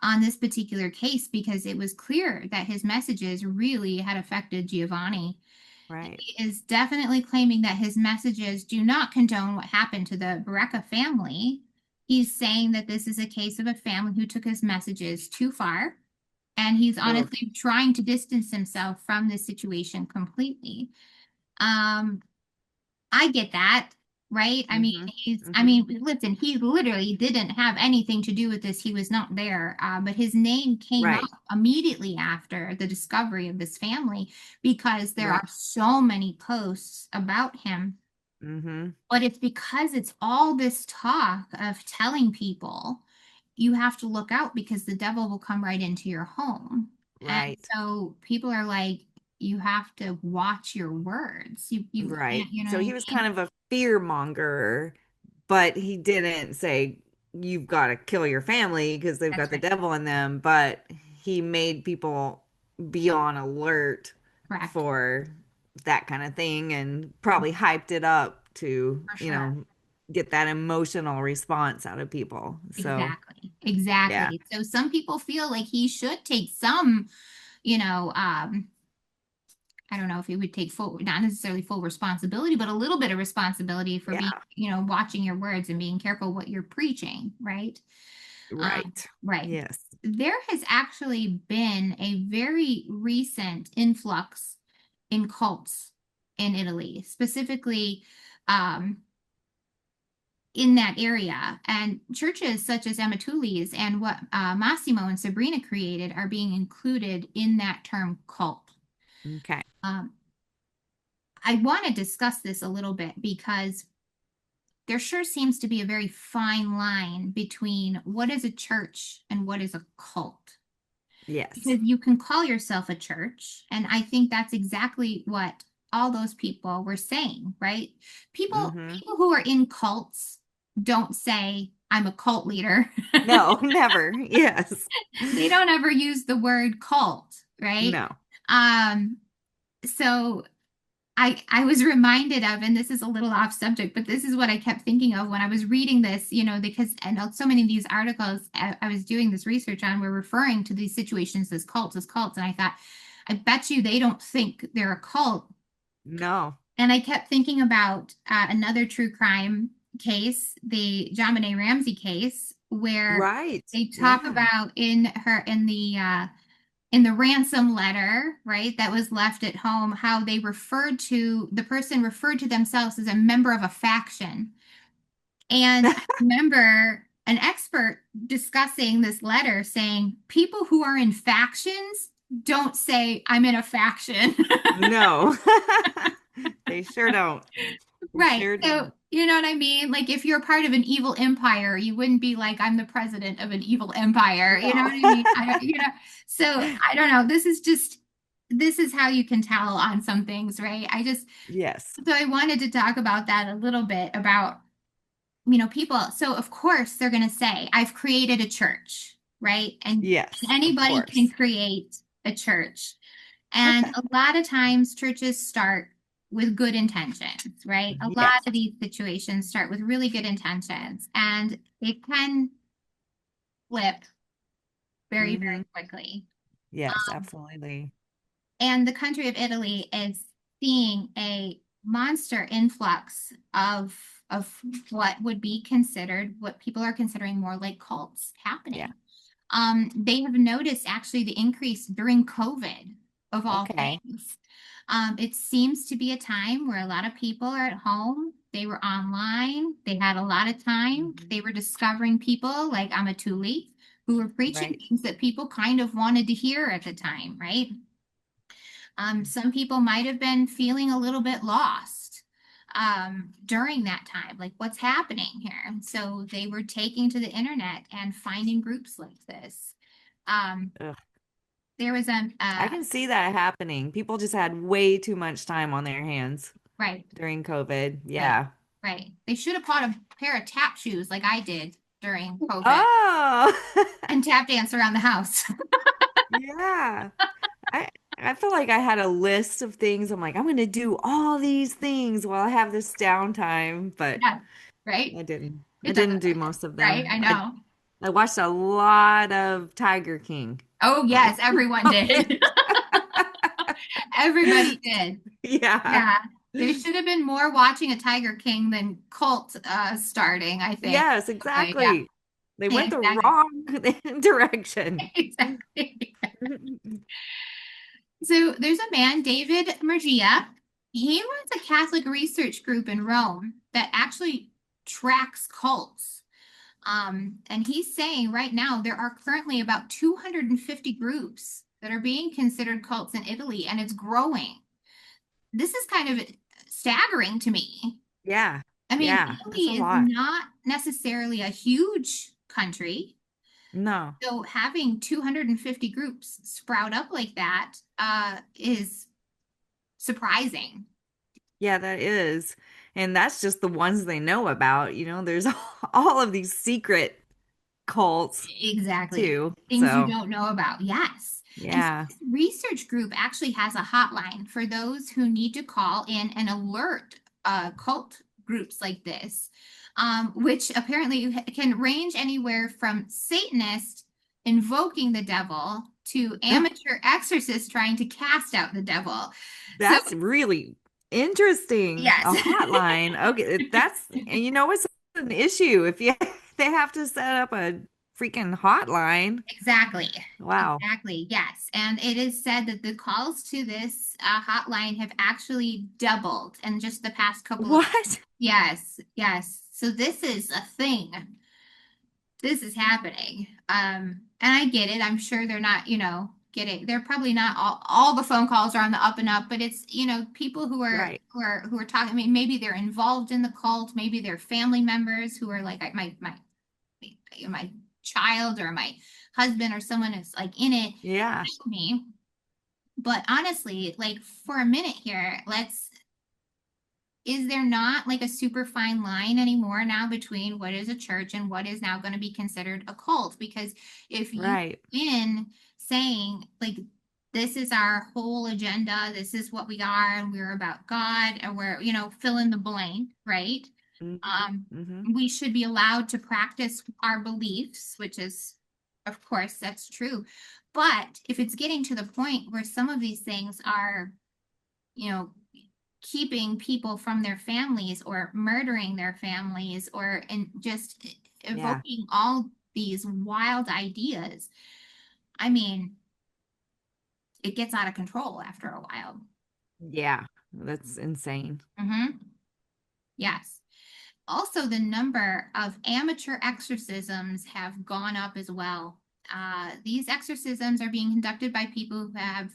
on this particular case because it was clear that his messages really had affected Giovanni. Right. He is definitely claiming that his messages do not condone what happened to the Barreca family. He's saying that this is a case of a family who took his messages too far, and he's Ugh. honestly trying to distance himself from this situation completely. Um, I get that, right? Mm-hmm. I Mm-hmm. mean, listen, he literally didn't have anything to do with this. He was not there. But his name came up Right. immediately after the discovery of this family because there Right. are so many posts about him. Mm-hmm. But it's because it's all this talk of telling people you have to look out because the devil will come right into your home. And Right. so people are like, you have to watch your words. You Right. can't, you know So what I he was mean? kind of a fear monger, but he didn't say you've got to kill your family because they've That's got the right. devil in them, but he made people be on alert Correct. for that kind of thing and probably hyped it up to, For sure. get that emotional response out of people. So, Exactly. yeah. Exactly. So some people feel like he should take some, you know, I don't know if he would take full, not necessarily full responsibility, but a little bit of responsibility for being, Yeah. watching your words and being careful what you're preaching, right? Right. Right. Yes. There has actually been a very recent influx in cults in Italy, specifically um, in that area. And churches such as Amatuli's and what Massimo and Sabrina created are being included in that term cult. Okay. Um, I want to discuss this a little bit because there sure seems to be a very fine line between what is a church and what is a cult. Yes. Because you can call yourself a church, and I think that's exactly what all those people were saying, right? People Mm-hmm. people who are in cults don't say I'm a cult leader. No, never. Yes. They don't ever use the word cult, right? No. Um, so I was reminded of, and this is a little off subject, but this is what I kept thinking of when I was reading this, because I know so many of these articles I was doing this research on were referring to these situations as cults, and I thought, I bet you they don't think they're a cult. No. And I kept thinking about another true crime case, the JonBenet Ramsey case, where Right. they talk Yeah. about in the ransom letter, right, that was left at home, how the person referred to themselves as a member of a faction. And I remember an expert discussing this letter saying people who are in factions don't say, I'm in a faction. No. They sure don't. They Right. sure So, don't. you know what I mean? Like if you're part of an evil empire, you wouldn't be like, I'm the president of an evil empire. You know No. what I mean? So I don't know. This is how you can tell on some things, right? Yes. So I wanted to talk about that a little bit about, people. So of course they're going to say, I've created a church, right? And Yes, of anybody can course. create a church. And a lot of times churches start with good intentions, right? A lot Yes. of these situations start with really good intentions and it can flip very, Hmm. very quickly. Yes, absolutely. And the country of Italy is seeing a monster influx of what people are considering more like cults Yeah. happening. They have noticed actually the increase during COVID of all Okay. things. It seems to be a time where a lot of people are at home. They were online. They had a lot of time. Hmm. They were discovering people like Amatuli who were preaching Right. things that people kind of wanted to hear at the time, right? Some people might have been feeling a little bit lost during that time, like what's happening here. And so they were taking to the internet and finding groups like this. Um, Ugh. there was I can see that happening. People just had way too much time on their hands right, during COVID. right, Yeah. right. They should have bought a pair of tap shoes like I did during COVID Oh, and tap dance around the house. yeah. I I feel like I had a list of things. I'm like, I'm gonna do all these things while I have this downtime, but Yeah, right. I didn't. I It doesn't, didn't do most of right? them. I I know. I watched a lot of Tiger King. Oh, Like, yes, everyone did. Everybody did. yeah. Yeah, there should have been more watching a Tiger King than cult starting, I think. Yes, Yeah, exactly. They went the exactly. wrong direction. Exactly. So there's a man, David Murgia. He runs a Catholic research group in Rome that actually tracks cults. And he's saying right now there are currently about 250 groups that are being considered cults in Italy, and it's growing. This is kind of staggering to me. Yeah. I mean, Yeah. That's a Italy is lot. not necessarily a huge country. No. So having 250 groups sprout up like that is surprising. Yeah, that is. And that's just the ones they know about. There's all of these secret cults Exactly. too. Things you So, don't know about. Yes. And so yeah. this research group actually has a hotline for those who need to call in and alert cult groups like this, which apparently can range anywhere from Satanist invoking the devil to amateur exorcists trying to cast out the devil. So, That's really interesting. yes. A hotline. Okay, and it's an issue if you they have to set up a freaking hotline. Exactly. Wow. Exactly. Yes. And it is said that the calls to this hotline have actually doubled in just the past couple of. What? Yes. Yes. So this is a thing. This is happening. And I get it. I'm sure they're not, getting, they're probably not all the phone calls are on the up and up, but it's, people who are, Right. who are talking, I mean, maybe they're involved in the cult, maybe they're family members who are like, my child or my husband or someone is like in it Yeah. help me. But honestly, like for a minute here, let's is there not like a super fine line anymore now between what is a church and what is now going to be considered a cult? Because if you Right. in saying like this is our whole agenda, this is what we are, and we're about God, and we're, fill in the blank, right? Hmm. Um, Hmm. we should be allowed to practice our beliefs, which is, of course, that's true. But if it's getting to the point where some of these things are, you know, keeping people from their families or murdering their families or and just Yeah. evoking all these wild ideas. I mean, it gets out of control after a while. Yeah. That's insane. Yes. Also, the number of amateur exorcisms have gone up as well. These exorcisms are being conducted by people who have,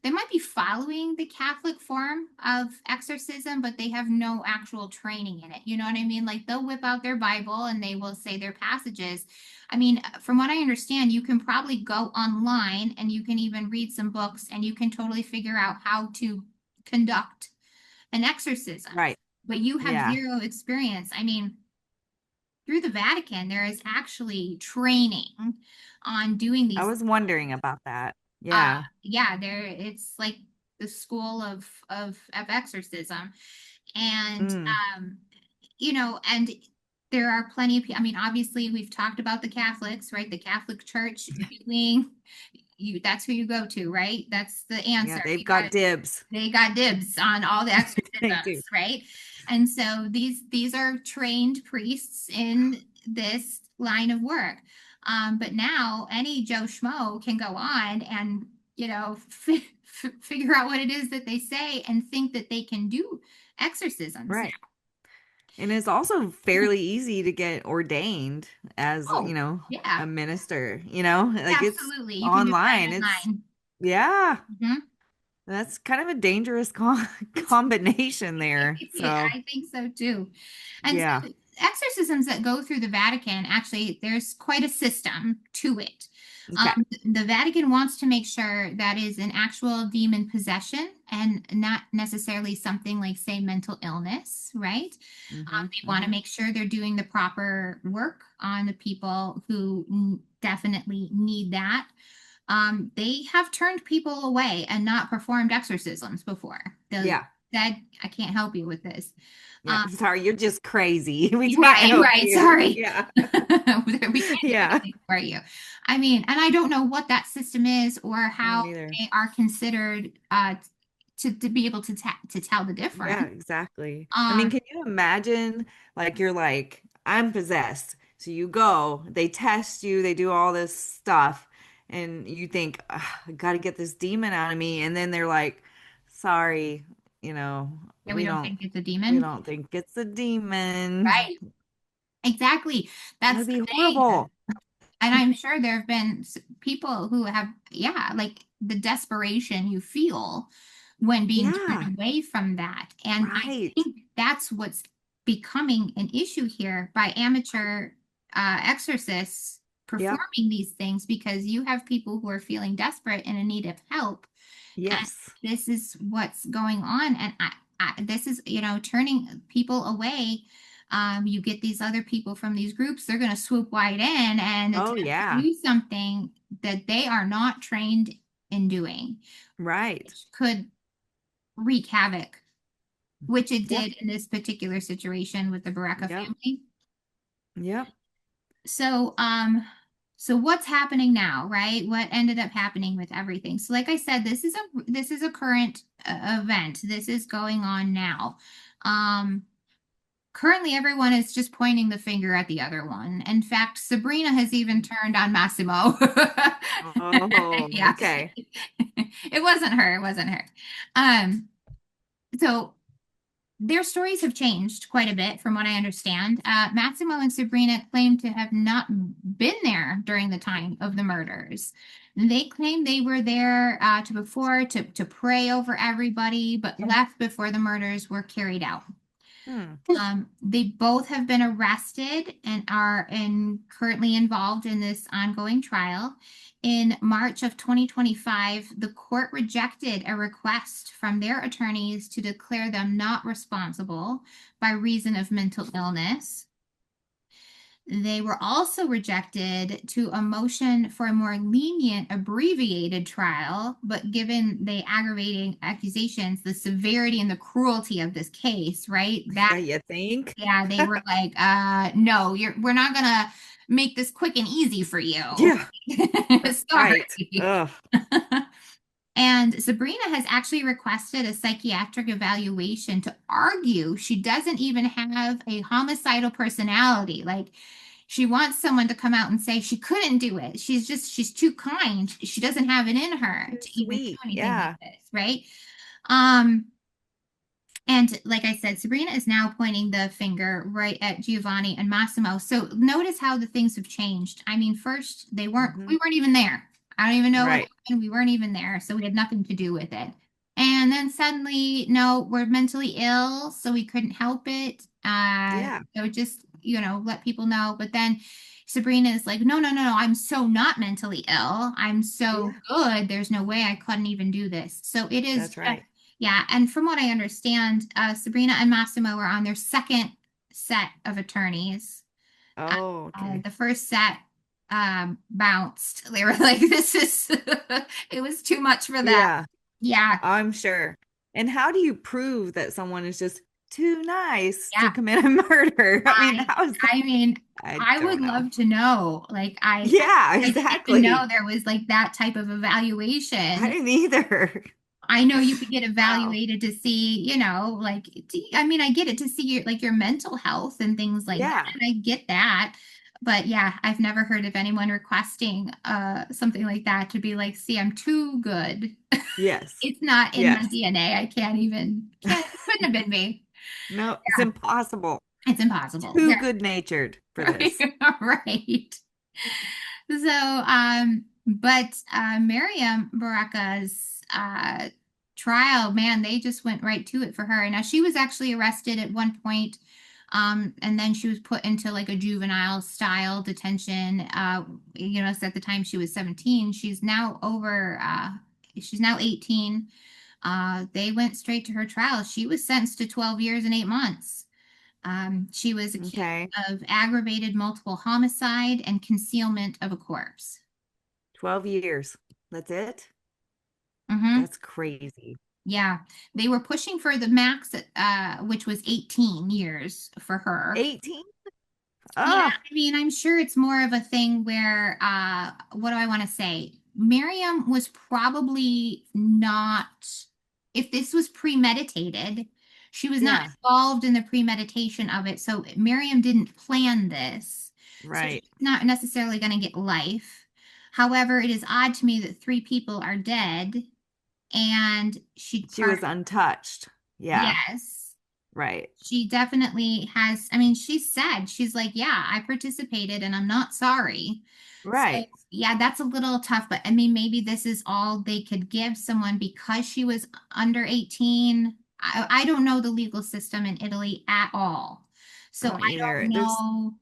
they might be following the Catholic form of exorcism, but they have no actual training in it. You know what I mean? Like they'll whip out their Bible and they will say their passages. I mean, from what I understand, you can probably go online and you can even read some books and you can totally figure out how to conduct an exorcism, Right. but you have Yeah. zero experience. I mean, through the Vatican, there is actually training on doing I these. was wondering about that. Yeah. Yeah, there it's like the school of exorcism, and Mm. and there are plenty of. I mean, obviously, we've talked about the Catholics, right? The Catholic Church doing you. That's who you go to, right? That's the Yeah, answer. they've You got got dibs. they got dibs on all the They do. exorcisms, right? And so these are trained priests in this line of work. But now any Joe Schmo can go on and figure out what it is that they say and think that they can do exorcisms Right. And it's also now. fairly easy to get ordained as, Oh, a yeah, minister, you know? Like it's absolutely. You can do online. that It's online. yeah, Mhm. that's kind of a dangerous combination there. So, I think so too. And yeah. so exorcisms that go through the Vatican, actually, there's quite a system to it. Okay. The Vatican wants to make sure that is an actual demon possession and not necessarily something like, say, mental illness, right? Hmm. They want to Hmm. make sure they're doing the proper work on the people who definitely need that. They have turned people away and not performed exorcisms before. They Yeah. said, I can't help you with this. Yeah. Um, Sorry, you're just crazy. We can't right, help right. you. Sorry. Yeah. We can't do Yeah. anything for you. I mean, and I don't know what that system is or I how don't either. they are considered to be able to tell the Yeah, difference. exactly. I mean, Um, can you imagine like you're like, I'm possessed. So you go, they test you, they do all this stuff, and you think, "Ugh, I gotta get this demon out of me. And then they're like, sorry, you know, yeah, we we don't don't think it's a we demon. don't think it's a demon. Right. Exactly. That's That'd the be thing. horrible. And I'm sure there have been people who have, yeah, like the desperation you feel when being Yeah, turned away from that. And I right. think that's what's becoming an issue here by amateur exorcists Yep. performing these things because you have people who are feeling desperate and in need of help. And Yes. this is what's going on. And this is, turning people away. You get these other people from these groups, they're going to swoop right in and Oh, attempt to yeah. do something that they are not trained in doing, Right. which could wreak havoc, which it Yep. did in this particular situation with the Barreca Yep. family. Yep. So, so what's happening now, right? What ended up happening with everything? So, like I said, this is a current event. This is going on now. Um, Currently, everyone is just pointing the finger at the other one. In fact, Sabrina has even turned on Massimo. Oh, Yeah, okay. it wasn't her. It wasn't her. Um, so their stories have changed quite a bit from what I understand. Massimo and Sabrina claim to have not been there during the time of the murders. They claim they were there to pray over everybody, but left before the murders were carried out. Hmm. They both have been arrested and are currently involved in this ongoing trial. In March of 2025, the court rejected a request from their attorneys to declare them not responsible by reason of mental illness. They were also rejected to a motion for a more lenient, abbreviated trial, but given the aggravating accusations, the severity and the cruelty of this case, right? Yeah, you think? Yeah, they were like, no, we're not gonna make this quick and easy for you. Yeah, right. Sorry. Ugh. And Sabrina has actually requested a psychiatric evaluation to argue she doesn't even have a homicidal personality. Like, she wants someone to come out and say she couldn't do it. She's too kind. She doesn't have it in her Too to even do sweet. anything like Yeah. this, right? Um, and like I said, Sabrina is now pointing the finger right at Giovanni and Massimo. So notice how the things have changed. I mean, first Hmm. we weren't even there. I don't even know what Right. happened. We weren't even there, so we had nothing to do with it. And then suddenly, no, we're mentally ill, so we couldn't help it. Yeah. So just, let people know. But then Sabrina is like, no, no, no, no, I'm so not mentally ill. I'm so Yeah. good. There's no way I couldn't even do this. So it is That's right. yeah, and from what I understand, Sabrina and Massimo were on their second set of attorneys. Oh, okay. The first set bounced. They were like, "This is," it was too much for them. Yeah, Yeah, I'm sure. And how do you prove that someone is just too nice to yeah. commit a murder? I mean, I, how is that? I mean, I I would don't know. love to know. Like, Yeah, I didn't even know exactly. there was like that type of I evaluation. didn't either. I know you could get Wow. evaluated to see, like, I mean, I get it to see your mental health and things like that. Yeah. And I get that. But yeah, I've never heard of anyone requesting something like that to be like, see, I'm too good. Yes. It's not in my Yes. DNA. I can't, it couldn't have been me. No, it's Yeah, impossible. it's impossible. Too Yeah, good-natured for right. this. Right. So, but Miriam Barreca's trial, man, they just went right to it for her. Now, she was actually arrested at one point, and then she was put into like a juvenile style detention. So at the time she was 17. She's now 18. They went straight to her trial. She was sentenced to 12 years and 8 months. She was accused Okay. of aggravated multiple homicide and concealment of a corpse. 12 years. That's it? Hmm. That's crazy. Yeah, they were pushing for the max, which was 18 years for her. 18? Yeah, Oh, I mean, I'm sure it's more of a thing where, what do I want to say? Miriam was probably not, if this was premeditated, she was not yeah. involved in the premeditation of it. So Miriam didn't plan this. So she's Right. not necessarily going to get life. However, it is odd to me that three people are dead and she She was untouched. Yeah. yes. Right. She definitely has. I mean, she said, she's like, yeah, I participated and I'm not sorry. So, Right. yeah, that's a little tough, but I mean, maybe this is all they could give someone because she was under 18. I don't know the legal system in Italy at all. I So, don't I don't either. know.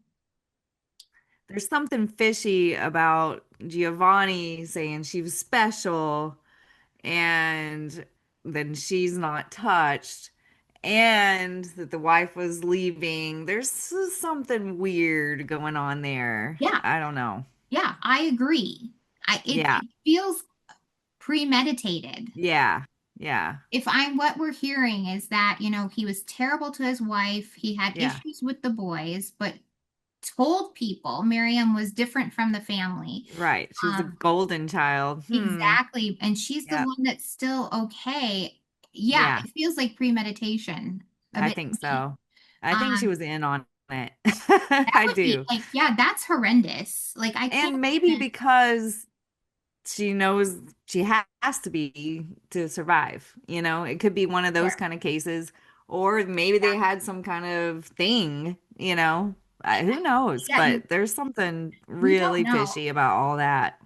There's something fishy about Giovanni saying she was special and then she's not touched and that the wife was leaving. There's something weird going on there. Yeah, I don't know. yeah, I agree. Yeah. It feels premeditated. Yeah. Yeah. If I'm what we're hearing is that, he was terrible to his wife, he had Yeah. issues with the boys, but told people Miriam was different from the family. Right. She was a Um, golden child. Hmm. exactly. And she's the Yeah. one that's still okay. Yeah, Yeah. it feels like premeditation a I bit think to me. so. I think she Um, was in on it. that I would be do. like, yeah, that's horrendous. Like I can't And maybe even, because she knows she has to be to survive. It could be one of those sure. kind of cases, or maybe they had some kind of thing. Who knows? Yeah, But there's something we don't really know. fishy about all that.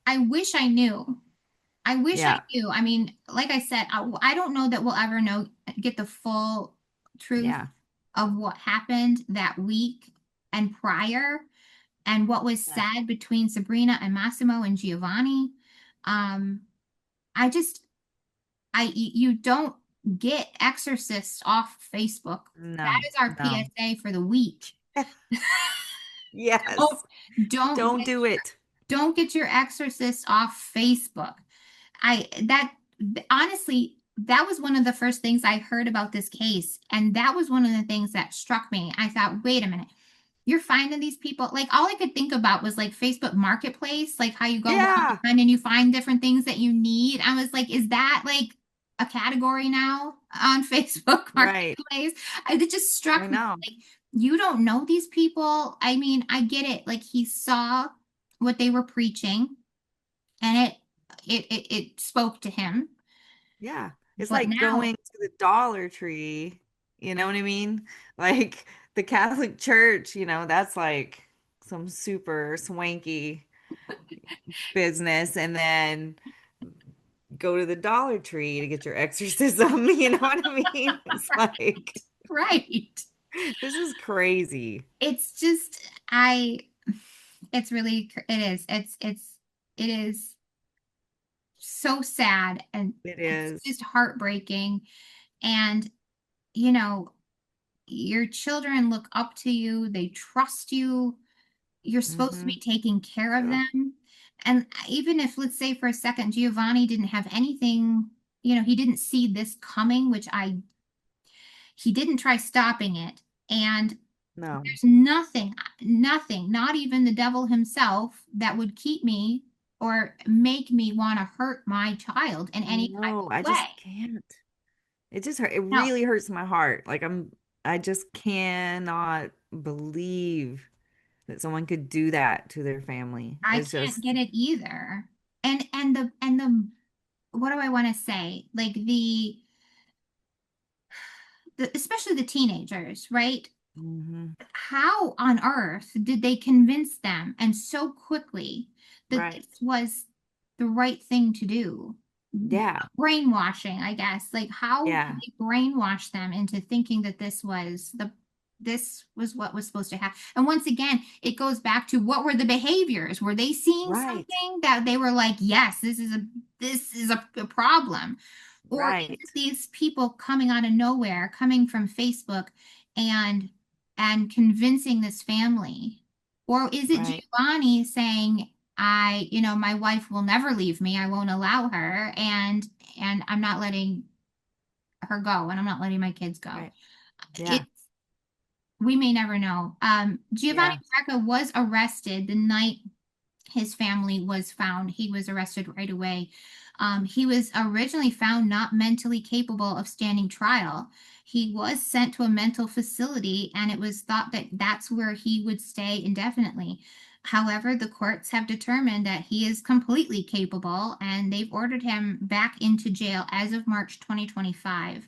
I wish I knew. I wish I Yeah. knew. I mean, like I said, I don't know that we'll ever get the full truth. Yeah. of what happened that week and prior and what was Yeah. said between Sabrina and Massimo and Giovanni. Um, I just, you don't get exorcists off Facebook. That No, is our no. PSA for the week. Don't, Yes. don't Don't get, do it. don't get your exorcist off Facebook. I that honestly, that was one of the first things I heard about this case, and that was one of the things that struck me. I thought, wait a minute, you're finding these people. Like all I could think about was like Facebook Marketplace, like how you go Yeah. online and you find different things that you need. I was like, is that like a category now on Facebook Right. Marketplace? It just I struck me know. like you don't know these people. I mean, I get it. Like he saw what they were preaching, and it spoke to him. Yeah. It's But like now, going to the Dollar Tree. You know what I mean? Like the Catholic Church, that's like some super swanky business. And then go to the Dollar Tree to get your exorcism. You know what I mean? It's like, right. this is crazy. It's just I it's really it is. It is so sad and It it's is. just heartbreaking. And you know, your children look up to you, they trust you. You're supposed to Mm-hmm. be taking care of Ugh. them. And even if, let's say, for a second, Giovanni didn't have anything, he didn't see this coming, he didn't try stopping it. And No. there's nothing, not even the devil himself, that would keep me or make me want to hurt my child in I any type know. of I just way. can't. It just hurt. It No, really hurts my heart. I just cannot believe that someone could do that to their family. I It's can't just, get it either. And the what do I want to say? Like the especially the teenagers, right? hmm How on earth did they convince them and so quickly that right. this was the right thing to do? Yeah. Brainwashing, I guess. Like how did Yeah. they brainwash them into thinking that this was what was supposed to happen? And once again, it goes back to what were the behaviors? Were they seeing Right. something that they were like, yes, this is a problem? Or is it Right. these people coming out of nowhere, coming from Facebook and convincing this family? Or is it Right. Giovanni saying, my wife will never leave me. I won't allow her, and I'm not letting her go, and I'm not letting my kids go. Right. It's Yeah. we may never know. Giovanni Yeah. Barreca was arrested the night his family was found. He was arrested right away. He was originally found not mentally capable of standing trial. He was sent to a mental facility, and it was thought that that's where he would stay indefinitely. However, the courts have determined that he is completely capable, and they've ordered him back into jail as of March 2025.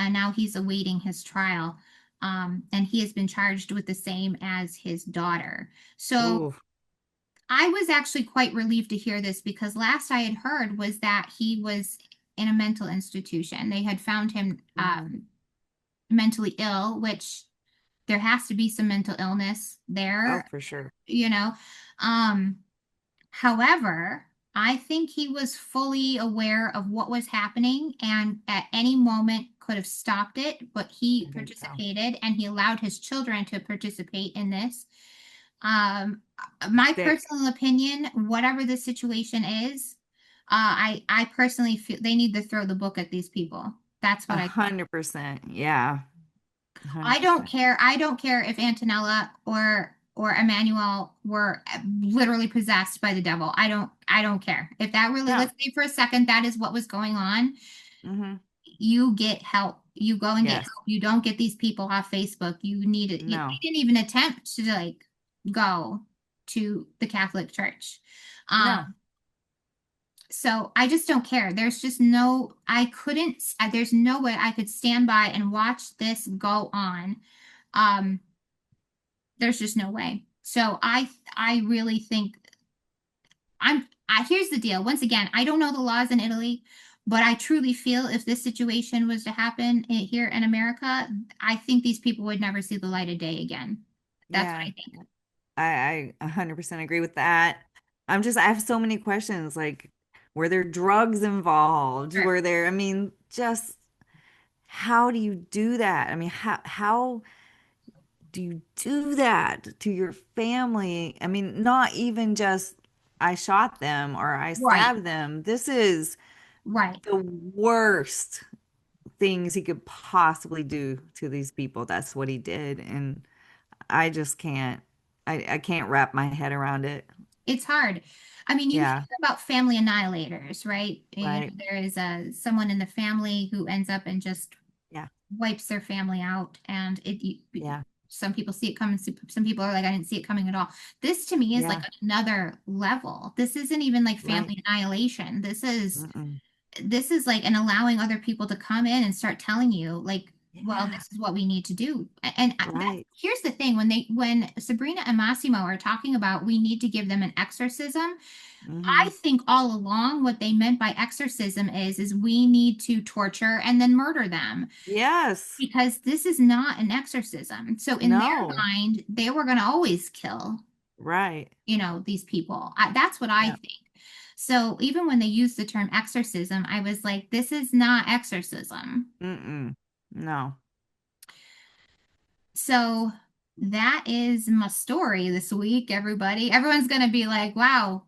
Now he's awaiting his trial, and he has been charged with the same as his daughter. So Ooh. I was actually quite relieved to hear this because last I had heard was that he was in a mental institution. They had found him hmm mentally ill, which there has to be some mental illness Oh, there, for sure. you know. Um, However, I think he was fully aware of what was happening and at any moment could have stopped it, but he I think so. participated and he allowed his children to participate in this. Um, my They personal opinion, whatever the situation is, I personally feel they need to throw the book at these people. That's a what I think. 100%. Yeah. a I hundred don't percent. care. I don't care if Antonella or Emmanuel were literally possessed by the devil. I don't care. If that really, No. let's say for a second that is what was going on, hmm you get help. You go and get Yes. help. You don't get these people off Facebook. You need it. They No. didn't even attempt to like go to the Catholic Church. No. So I just don't care. There's just no, I couldn't, there's no way I could stand by and watch this go on. Um, there's just no way. So I really think here's the deal. Once again, I don't know the laws in Italy, But I truly feel if this situation was to happen here in America, I think these people would never see the light of day again. That's what Yeah. I think. I 100% agree with that. I have so many questions. Like, were there drugs involved? Sure. Were there, I mean, just how do you do that? I mean, how do you do that to your family? I mean, not even just I shot them or I Right, stabbed them. This is right. the worst things he could possibly do to these people. That's what he did. And I just can't, I can't wrap my head around it. It's hard. I mean, you hear Yeah, about family annihilators, right? right. There is someone in the family who ends up and just Yeah, wipes their family out, and yeah, some people see it coming, some people are like, I didn't see it coming at all. This to me is like yeah, another level. This isn't even like right. family annihilation. Mm-mm. This is like an allowing other people to come in and start telling you like, well, Yeah, this is what we need to do. And that's, right. here's the thing, when Sabrina and Massimo are talking about we need to give them an exorcism, I Mm-hmm. think all along what they meant by exorcism is we need to torture and then murder them, Yes. because this is not an exorcism. So in their No. mind, they were going to always kill, Right. these people. That's what I Yeah. think. So even when they used the term exorcism, I was like, this is not exorcism. Mm-mm. No. So that is my story this week, everybody. Everyone's gonna be like, wow,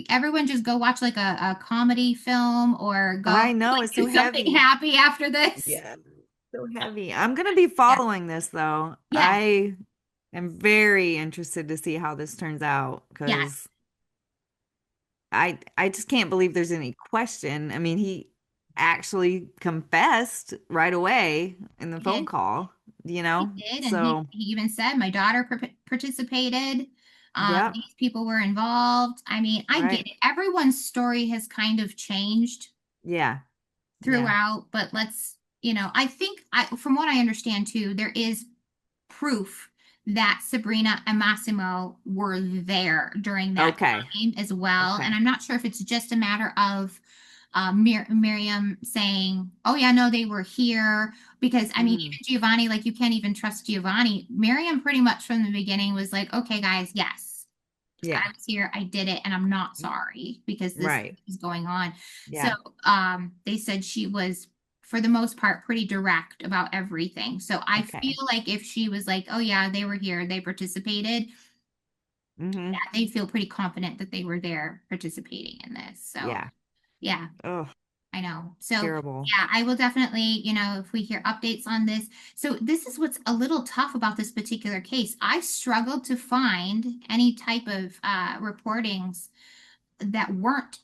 everyone just go watch like a comedy film or go I know like it's so do something heavy. happy after this. Yeah. So heavy. I'm gonna be Yeah. following this though. Yes. I am very interested to see how this turns out Yes. because I just can't believe there's any question. I mean, he actually confessed right away in the He phone did. call, you He know? did, and he So, he even said my daughter participated. yep, These people were involved. I mean, I get right. it. Everyone's story has kind of changed Yeah. Yeah. throughout, but I think from what I understand too, there is proof that Sabrina and Massimo were there during that Okay. time as well. And Okay. I'm not sure if it's just a matter of Miriam saying, "Oh yeah, no, they were here." Because I mean, Hmm. even Giovanni, like you can't even trust Giovanni. Miriam pretty much from the beginning was like, "Okay, guys, yes, I Yeah. was here, I did it, and I'm not sorry because this Right. is going on." So Yeah. they said she was, for the most part, pretty direct about everything. So I feel Okay. like if she was like, "Oh yeah, they were here, they participated," Hmm. that they'd feel pretty confident that they were there participating in this. So Yeah. yeah, Oh, I know. So terrible. yeah, I will definitely, if we hear updates on this. So this is what's a little tough about this particular case. I struggled to find any type of reportings that weren't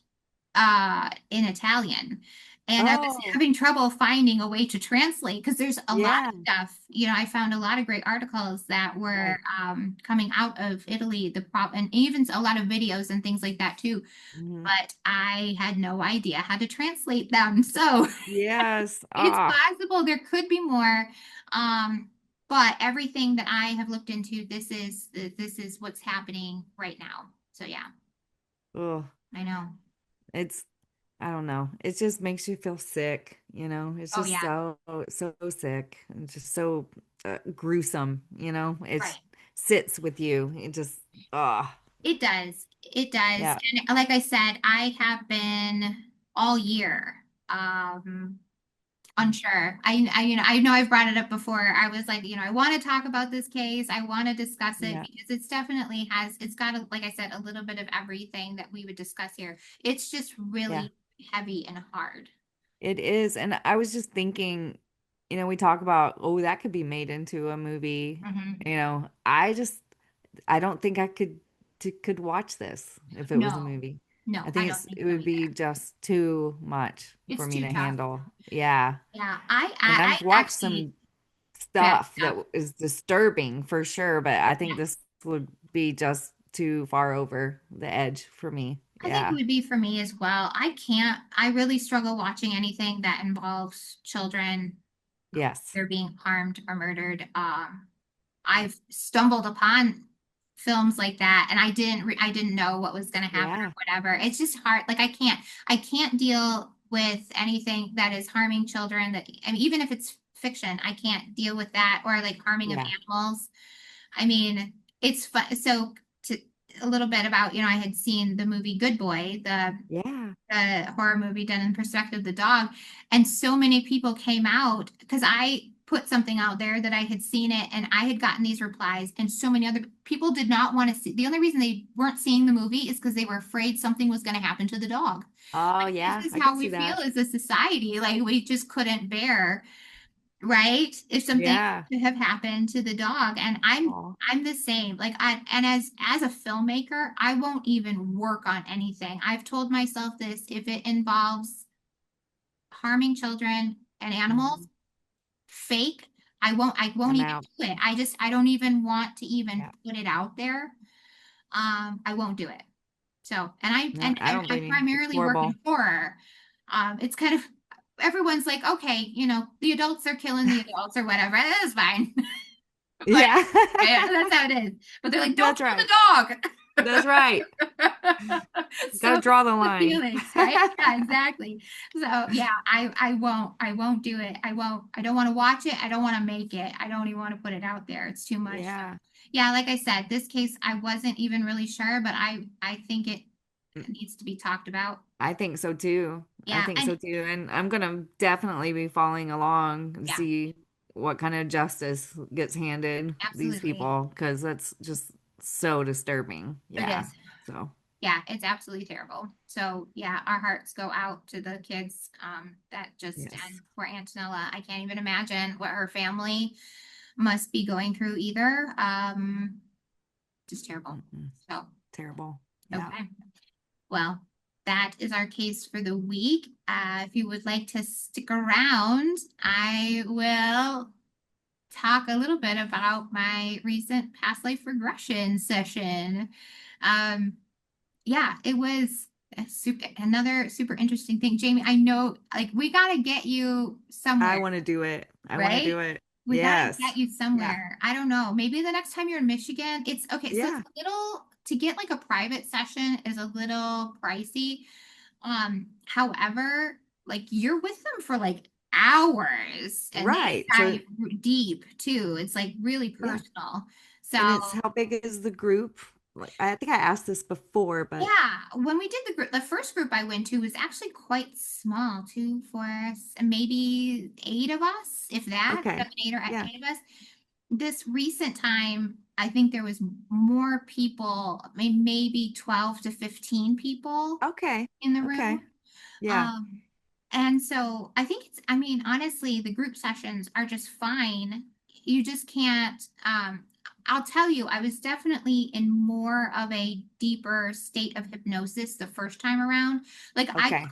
in Italian. And I was Oh, having trouble finding a way to translate because there's a lot yeah. of stuff. I found a lot of great articles that were Right. coming out of Italy, and even a lot of videos and things like that too. Hmm. But I had no idea how to translate them. So Yes. it's Ah. possible there could be more. Um, but everything that I have looked into, this is what's happening right now. So yeah, Oh, I know. it's I don't know. It just makes you feel sick, you know? It's Oh just yeah, so sick. It's just so gruesome, you know? It right. sits with you. It just ah. It does. It does. Yeah. And like I said, I have been all year unsure. I know I've brought it up before. I was like, I want to talk about this case. I want to discuss it Yeah. because it's got like I said, a little bit of everything that we would discuss here. It's just Yeah. really heavy and hard. It is. And I was just thinking, we talk about, oh, that could be made into a movie. Hmm. I don't think I could watch this if it was a No, movie. I no, I think don't think it so would be either. just too much for It's me too to tough. handle. Yeah. Yeah, And I I've watched actually some bad stuff that stuff. is disturbing for sure, but I think this Yes. would be just too far over the edge for me. I think it Yeah. would be for me as well. I really struggle watching anything that involves children. Yes. They're being harmed or murdered. I've stumbled upon films like that and I didn't know what was going to happen or Yeah. whatever. It's just hard. Like I can't deal. with anything that is harming children. That I mean, even if it's fiction, I can't deal with that, or like harming of Yeah. animals. I mean, it's fun. So to a little bit about, I had seen the movie Good Boy, Yeah. the horror movie done in perspective of the dog, and so many people came out because I put something out there that I had seen it, and I had gotten these replies, and so many other people did not want to see. The only reason they weren't seeing the movie is because they were afraid something was going to happen to the dog. Oh, Like, yeah. this is I could how see we feel that. as a society. Like, we just couldn't bear, right? If something Yeah. to have happened to the dog. And I'm Oh. I'm the same. Like, as a filmmaker, I won't even work on anything. I've told myself this: if it involves harming children and animals, Mhm. fake, I won't I'm even out. do it. I don't even want to even Yeah. put it out there. I won't do it. So, and I No, and, I and don't I blame you. It's primarily work in horrible. horror. It's kind of, everyone's like, okay, the adults are killing the adults or whatever. That's fine. But Yeah. yeah, that's how it is. But they're like, don't That's kill right. the That's right. dog. Got to So draw the the line. feelings, right? Yeah, exactly. So yeah, I won't do it. I don't want to watch it. I don't want to make it. I don't even want to put it out there. It's too much. So Yeah. yeah, like I said, this case I wasn't even really sure, but I think it needs to be talked about. I think so too. I Yeah, think and so too. And I'm gonna definitely be following along and yeah, see what kind of justice gets handed these absolutely. people because that's just so disturbing. It Yeah. is. So, Yeah, it's absolutely terrible. So yeah, our hearts go out to the kids that just, and yes. poor Antonella. I can't even imagine what her family must be going through either. Just terrible. Mm-mm. So, Terrible. Yeah. okay. Well, that is our case for the week. If you would like to stick around, I will talk a little bit about my recent past life regression session. Um, yeah, it was another super interesting thing. Jamie, I know, like, we got to get you I somewhere, want to do it. I want to right? do it. We got to Yes. get you Yeah. somewhere. I don't know. Maybe the next time you're in Michigan, it's okay. So it's Yeah. a little, to get like a private session is a little pricey. However, like, you're with them for like hours, and they Right. So, dive deep too. It's like really yeah. personal. And So it's how big is the group? Like, I think I asked this before, but yeah, when we did the first group I went to was actually quite small, two for us, and maybe eight of us, if that, okay. seven, eight, or Yeah. eight of us. This recent time, I think there was more people, maybe 12 to 15 people Okay. in the Okay. room. Yeah. Um, and so I think I mean, honestly, the group sessions are just fine. You just can't, I'll tell you, I was definitely in more of a deeper state of hypnosis the first time around. Like, Okay.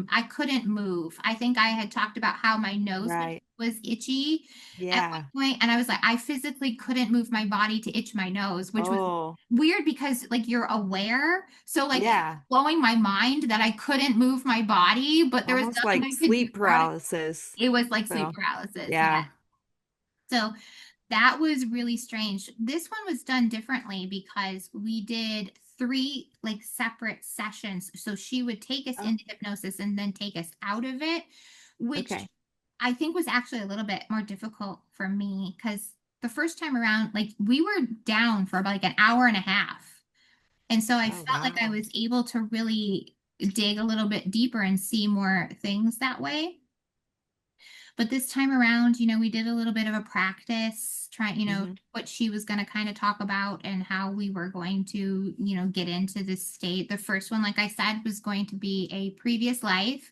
I couldn't move. I think I had talked about how my nose Right. was itchy at Yeah. one point, and I was like, I physically couldn't move my body to itch my nose, which was Oh, weird because like you're aware. So like it yeah. was blowing my mind that I couldn't move my body, but there was Almost nothing like I could do sleep about it. paralysis. It was like sleep So, paralysis. Yeah. yeah. So that was really strange. This one was done differently because we did three like separate sessions. So she would take us Oh, into hypnosis and then take us out of it, which okay. I think was actually a little bit more difficult for me because the first time around, like, we were down for about like an hour and a half. And so I Oh, felt like I wow. was able to really dig a little bit deeper and see more things that way. But this time around, we did a little bit of a practice, trying, Hmm. what she was going to kind of talk about and how we were going to, get into this state. The first one, like I said, was going to be a previous life.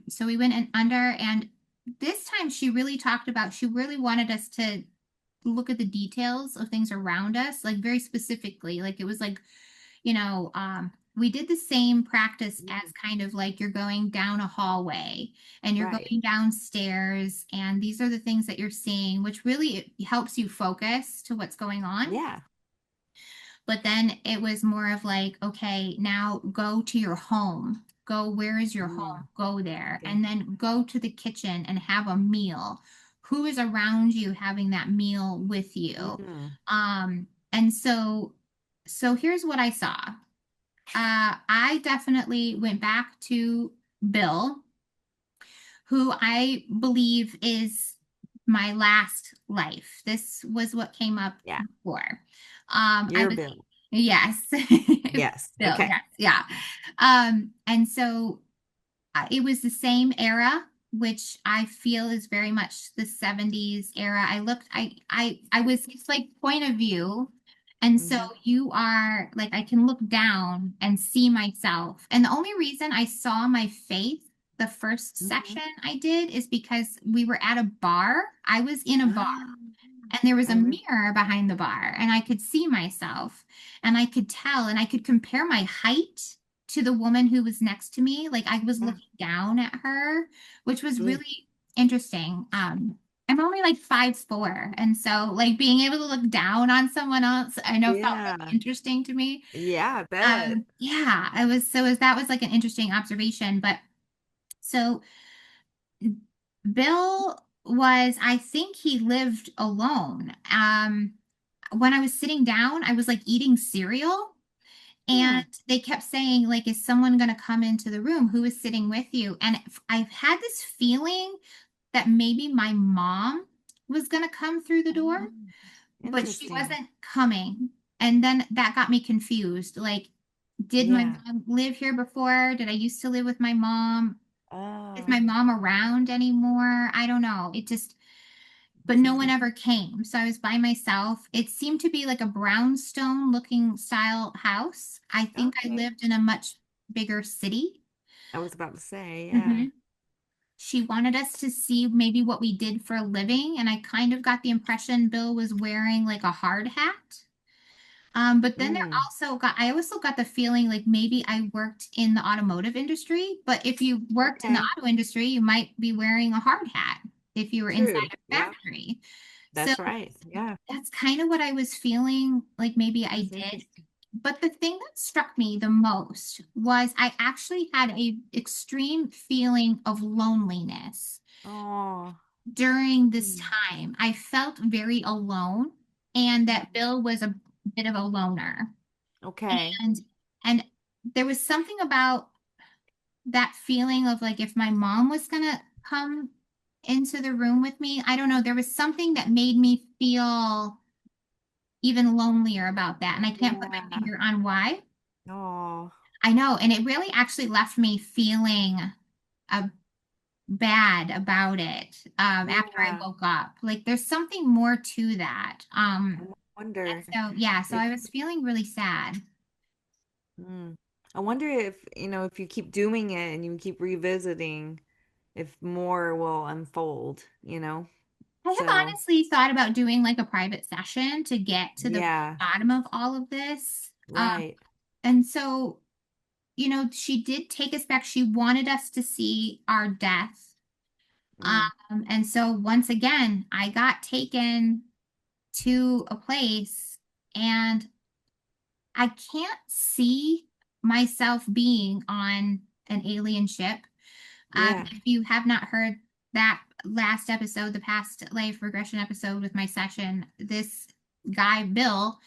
So we went in under, and this time she really wanted us to look at the details of things around us, like very specifically. Like, it was like, we did the same practice as Mm, kind of like you're going down a hallway and you're right. going downstairs, and these are the things that you're seeing, which really helps you focus to what's going on. Yeah. But then it was more of like, okay, now go to your home. Go, where is your Mm, home? Go there. okay. And then go to the kitchen and have a meal. Who is around you having that meal with you? Mm, And so here's what I saw. I definitely went back to Bill, who I believe is my last life. This was what came up Yeah. before. I Your was, bill. yes, Yes. Bill, Okay. yes, yeah. And so it was the same era, which I feel is very much the 70s era. I was, it's like point of view. And so Hmm. you are like, I can look down and see myself. And the only reason I saw my face the first Hmm. session I did is because we were at a bar. I was in a bar Ah, and there was I a remember. mirror behind the bar and I could see myself and I could tell and I could compare my height to the woman who was next to me. Like I was Yeah. looking down at her, which was Mm. really interesting. I'm only like 5'4", and so like being able to look down on someone else, I know felt really Yeah. interesting to me. Yeah, I bet. Yeah, I was so that was like an interesting observation. But so Bill was, I think he lived alone. When I was sitting down, I was like eating cereal and Hmm. they kept saying, like, is someone going to come into the room? Who is sitting with you? And I've had this feeling that maybe my mom was going to come through the door, Oh, but she interesting. wasn't coming. And then that got me confused. Like, did my Yeah. mom live here before? Did I used to live with my mom? Is Oh, my mom around anymore? I don't know. It just, but that's no one interesting. ever came. So I was by myself. It seemed to be like a brownstone looking style house. I think I Okay. lived in a much bigger city. I was about to say, yeah. Mhm. She wanted us to see maybe what we did for a living, and I kind of got the impression Bill was wearing like a hard hat. But then Mm. I also got the feeling like maybe I worked in the automotive industry. But if you worked in the Okay. auto industry, you might be wearing a hard hat if you were True. inside a Yeah, factory. So that's right. Yeah. that's kind of what I was feeling like maybe I That's did. interesting. But the thing that struck me the most was I actually had a extreme feeling of loneliness Oh. during this Mm. time. I felt very alone and that Mhm. Bill was a bit of a loner. Okay. And and there was something about that feeling of like if my mom was gonna come into the room with me, I don't know, there was something that made me feel even lonelier about that. And I can't put my Yeah. finger on why. Oh. I know. And it really actually left me feeling uh, bad about it after I Yeah. woke up. Like there's something more to that. I wonder And so, yeah, so if I was feeling really sad. mm, I wonder if, if you keep doing it and you keep revisiting, if more will unfold. I have So, honestly thought about doing like a private session to get to the yeah, bottom of all of this. right. And so, she did take us back. She wanted us to see our death. Mm, And so once again, I got taken to a place and I can't see myself being on an alien ship. yeah. If you have not heard that last episode, the past life regression episode with my session, this guy, Bill,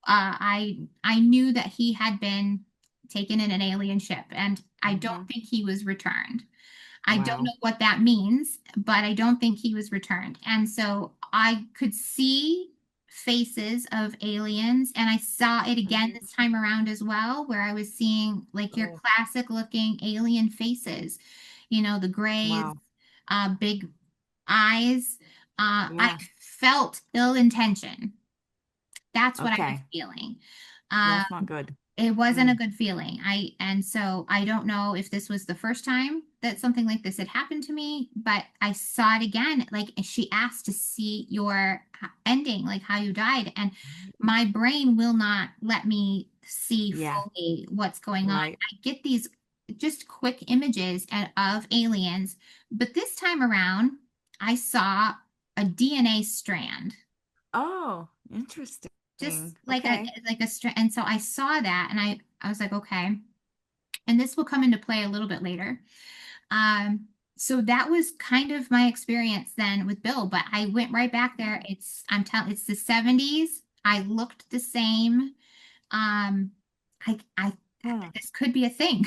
I knew that he had been taken in an alien ship and I Hmm. don't think he was returned. I don't know Wow. what that means, but I don't think he was returned. And so I could see faces of aliens, and I saw it again Mm. this time around as well, where I was seeing like your Oh, classic looking alien faces, the grays, wow. big eyes. I Yeah. felt ill intention. That's what I was Okay. feeling. That's not good. It wasn't a Mm. good feeling. And so I don't know if this was the first time that something like this had happened to me, but I saw it again. Like she asked to see your ending, like how you died, and my brain will not let me see Yeah. fully what's going on. Right. I get these just quick images of aliens, but this time around, I saw a DNA strand Oh, just interesting. like a Okay. and so I saw that and I was like, okay. And this will come into play a little bit later. Um, so that was kind of my experience then with Bill, but I went right back there. I'm telling it's the 70s. I looked the same. Um, I Huh. this could be a thing.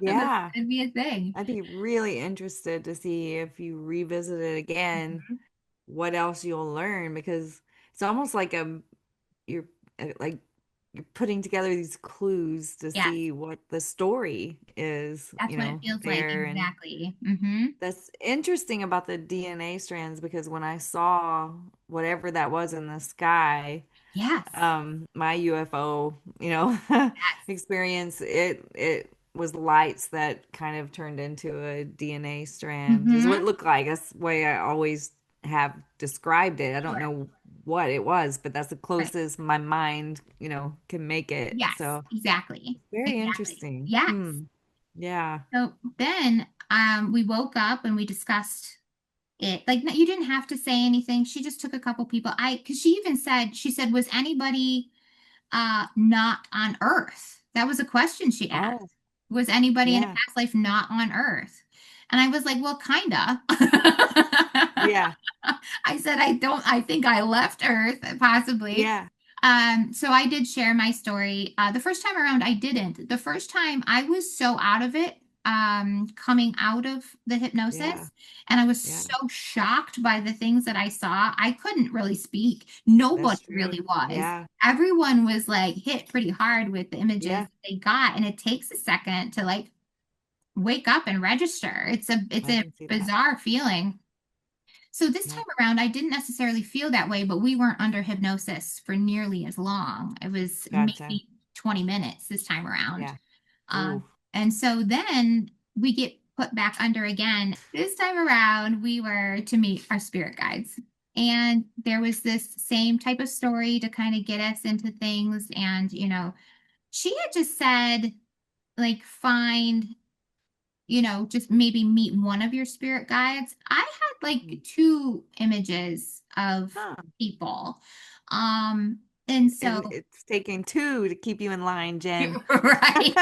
This Yeah. could be a thing. I'd be really interested to see if you revisit it again, Mhm. what else you'll learn because it's almost like you're like you're putting together these clues to Yes, see what the story is, that's what it feels like. there. And Exactly. Hmm. that's interesting about the DNA strands because when I saw whatever that was in the sky, Yes. my UFO, Yes. experience, it was lights that kind of turned into a DNA strand, is what it Hmm. looked like. That's the way I always have described it. I don't Sure. know what it was, but that's the Right. closest my mind, can make it. Yes, So exactly. very Exactly. interesting. Yes. Yeah. So then we woke up and we discussed it. Like, no, you didn't have to say anything. She just took a couple people. Because she even said, she said, was anybody not on Earth? That was a question she Oh, asked. Was anybody in a yeah. past life not on Earth? And I was like, well, kinda. Yeah. I said, I think I left Earth, possibly. Yeah. So I did share my story. The first time around, I didn't. The first time I was so out of it, coming out of the Yeah. hypnosis, and I was Yeah. so shocked by the things that I saw. I couldn't really speak. Nobody That's true. really was. Yeah. Everyone was like hit pretty hard with the images Yeah. that they got, and it takes a second to like wake up and register. It's I a can see that. bizarre feeling. So this Yeah. time around, I didn't necessarily feel that way, but we weren't under hypnosis for nearly as long. It was Gotcha. maybe 20 minutes this time around. Yeah. Ooh. And so then we get put back under again. This time around, we were to meet our spirit guides. And there was this same type of story to kind of get us into things. And, she had just said, like, find just maybe meet one of your spirit guides. I had like two images of Huh. people. And so, It's taking two to keep you in line, Jen. right.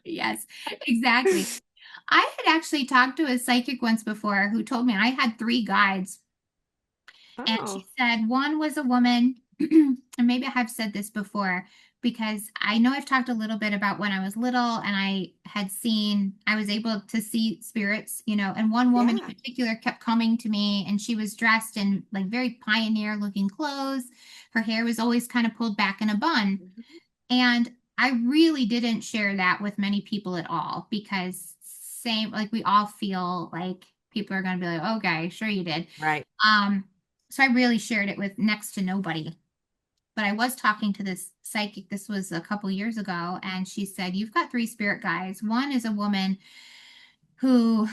Yes, exactly. I had actually talked to a psychic once before who told me I had three guides. And she Oh, said one was a woman, and maybe I have said this before because I know I've talked a little bit about when I was little and I was able to see spirits, and one woman yeah. in particular kept coming to me and she was dressed in like very pioneer looking clothes. Her hair was always kind of pulled back in a bun. Mhm. And I really didn't share that with many people at all because same like we all feel like people are going to be like, okay, sure you did. Right. Um, so I really shared it with next to nobody. But I was talking to this psychic, this was a couple years ago, and she said, you've got three spirit guides. One is a woman who,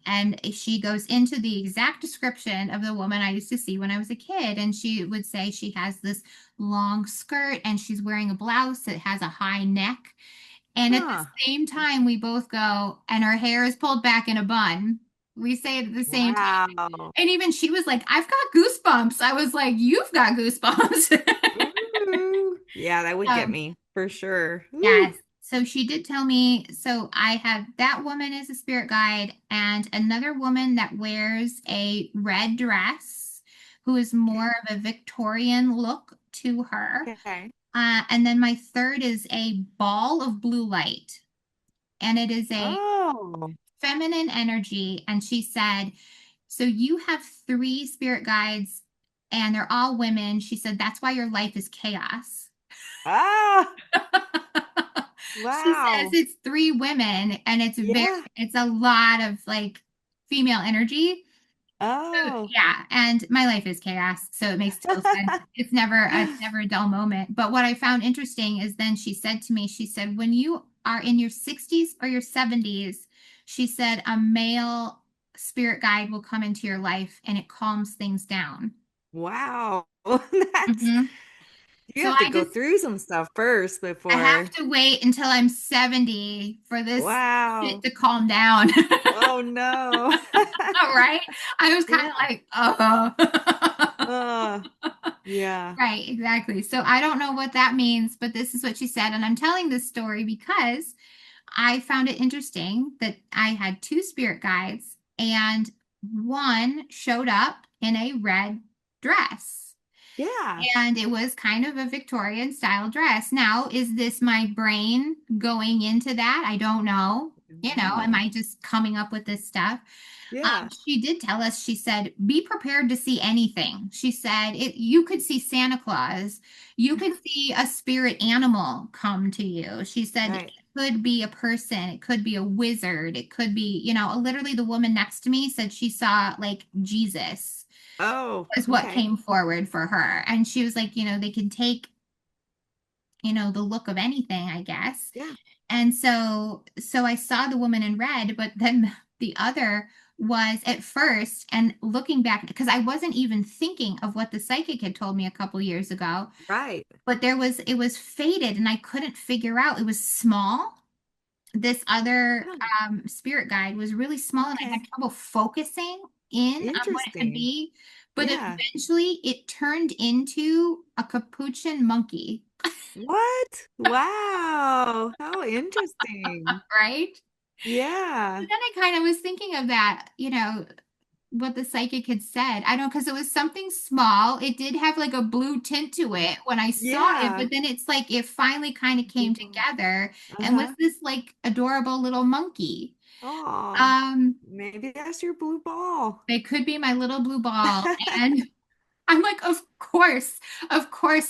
and she goes into the exact description of the woman I used to see when I was a kid. And she would say she has this long skirt and she's wearing a blouse that has a high neck. And at the Huh. same time, we both go, and her hair is pulled back in a bun. We say it at the same time. Wow. And even she was like, I've got goosebumps. I was like, you've got goosebumps. Ooh. Yeah, that would get So, me for sure. yes. Ooh. So she did tell me. So I have that woman is a spirit guide, and another woman that wears a red dress, who is Okay. more of a Victorian look to her. Okay. And then my third is a ball of blue light, and it is a Oh. feminine energy. And she said, so you have three spirit guides, and they're all women. She said, that's why your life is chaos. Ah. She says Wow. it's three women, and Yeah. it's a lot of like female energy. So, Oh. yeah, and my life is chaos, so it makes total sense. It's never a dull moment. But what I found interesting is then she said to me, she said, when you are in your 60s or your 70s, she said a male spirit guide will come into your life and it calms things down. Wow. That's Hmm. you So have to go through some stuff first I have before. to wait until I'm 70 for this shit Wow. to calm down. Oh no. All right. I was kind Yeah. of like, oh. Uh, yeah. Right, exactly. So I don't know what that means, but this is what she said. And I'm telling this story because I found it interesting that I had two spirit guides, and one showed up in a red dress. Yeah. And it was kind of a Victorian style dress. Now, is this my brain going into that? I don't know. Am No. I just coming up with this stuff? Yeah. She did tell us, she said, be prepared to see anything. She said, you could see Santa Claus, you could see a spirit animal come to you. She said, it Right. could be a person, it could be a wizard, it could be, literally the woman next to me said she saw like Jesus Oh, was what okay. came forward for her. And she was like, they can take, the look of anything, I guess. Yeah. And so I saw the woman in red, but then the other was at first, and looking back, because I wasn't even thinking of what the psychic had told me a couple years ago, Right. but it was faded and I couldn't figure out. It was small. This other Huh. spirit guide was really small and I had Okay. trouble focusing in on what it could Interesting. be. But Yeah. eventually it turned into a capuchin monkey, What? Wow. How interesting. right? Yeah. But then I kind of was thinking of that, what the psychic had said. I don't, because it was something small. It did have like a blue tint to it when I saw it, Yeah. but then it's like it finally kind of came together and was Uh-huh. this like adorable little monkey. Oh, Um, maybe that's your blue ball. it could be my little blue ball. And I'm like, of course,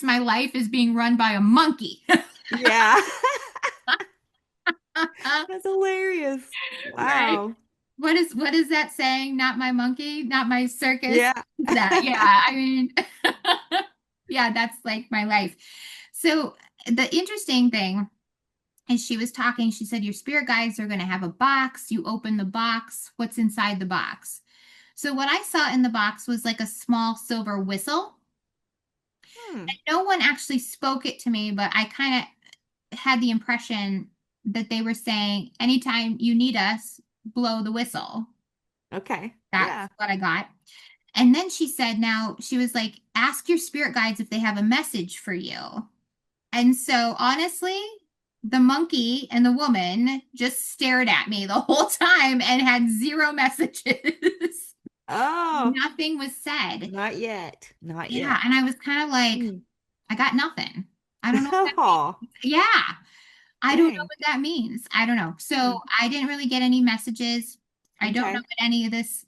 my life is being run by a monkey. Yeah. That's hilarious. Right? Wow. What is that saying? Not my monkey, not my circus. Yeah. What's that? Yeah, I mean, yeah, that's like my life. So the interesting thing is she was talking, she said, your spirit guides are going to have a box. You open the box. What's inside the box? So what I saw in the box was like a small silver whistle. Hmm. No one actually spoke it to me, but I kind of had the impression that they were saying, anytime you need us, blow the whistle. Okay. That's Yeah. what I got. And then she said, now she was like, ask your spirit guides if they have a message for you. And so honestly, the monkey and the woman just stared at me the whole time and had zero messages. Oh, Nothing was said. not yet. Not Yeah. yet. And I was kind of like, Hmm. I got nothing. I don't know what that means. Oh, Yeah. I don't know dang. what that means. I don't know. So Hmm. I didn't really get any messages. I don't know Okay. what any of this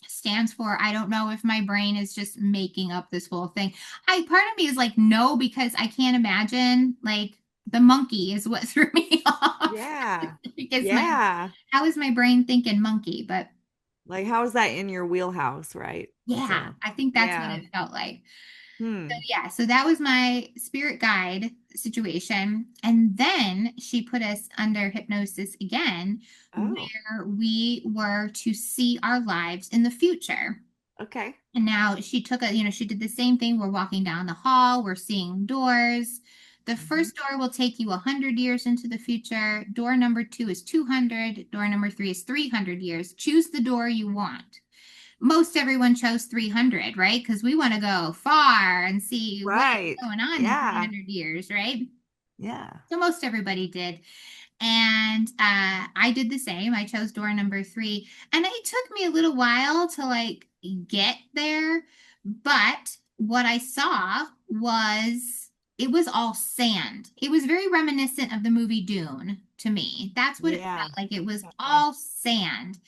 stands for. I don't know if my brain is just making up this whole thing. Part of me is like, no, because I can't imagine like the monkey is what threw me off. Yeah. Because Yeah. how is my brain thinking monkey? But Like, how is that in your wheelhouse, right? yeah, So, I think that's what yeah. it felt like. So Hmm. yeah, so that was my spirit guide situation. And then she put us under hypnosis again, Oh, where we were to see our lives in the future. okay. And now she took she did the same thing. We're walking down the hall, we're seeing doors. The Hmm. first door will take you 100 years into the future. Door number two is 200. Door number three is 300 years. Choose the door you want. Most everyone chose 300, right? Because we want to go far and see what's Right. going on in Yeah. 300 years, right? Yeah. So most everybody did. And I did the same. I chose door number three. And it took me a little while to like get there. But what I saw was it was all sand. It was very reminiscent of the movie Dune to me. That's what it Yeah. felt like. It was Okay. all sand.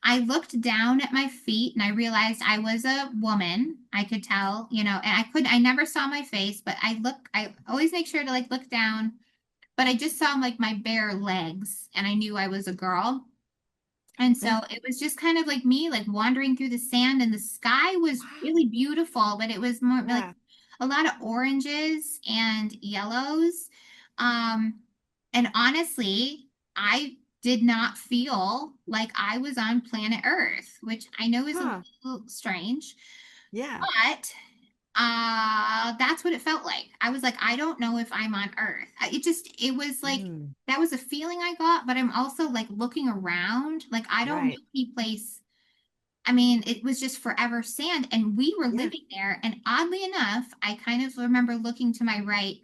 I looked down at my feet and I realized I was a woman. I could tell, and I never saw my face, but I always make sure to like look down, but I just saw like my bare legs and I knew I was a girl. And so Okay. it was just kind of like me, like wandering through the sand, and the sky was really Wow. beautiful, but it was more like Yeah. a lot of oranges and yellows. Um, and honestly, I did not feel like I was on planet Earth, which I know is a Huh. little strange, Yeah. but that's what it felt like. I was like, I don't know if I'm on Earth. It was like Mm. that was a feeling I got, but I'm also like looking around, like I don't know Right. any place. I mean, it was just forever sand, and we were Yeah. living there. And oddly enough, I kind of remember looking to my right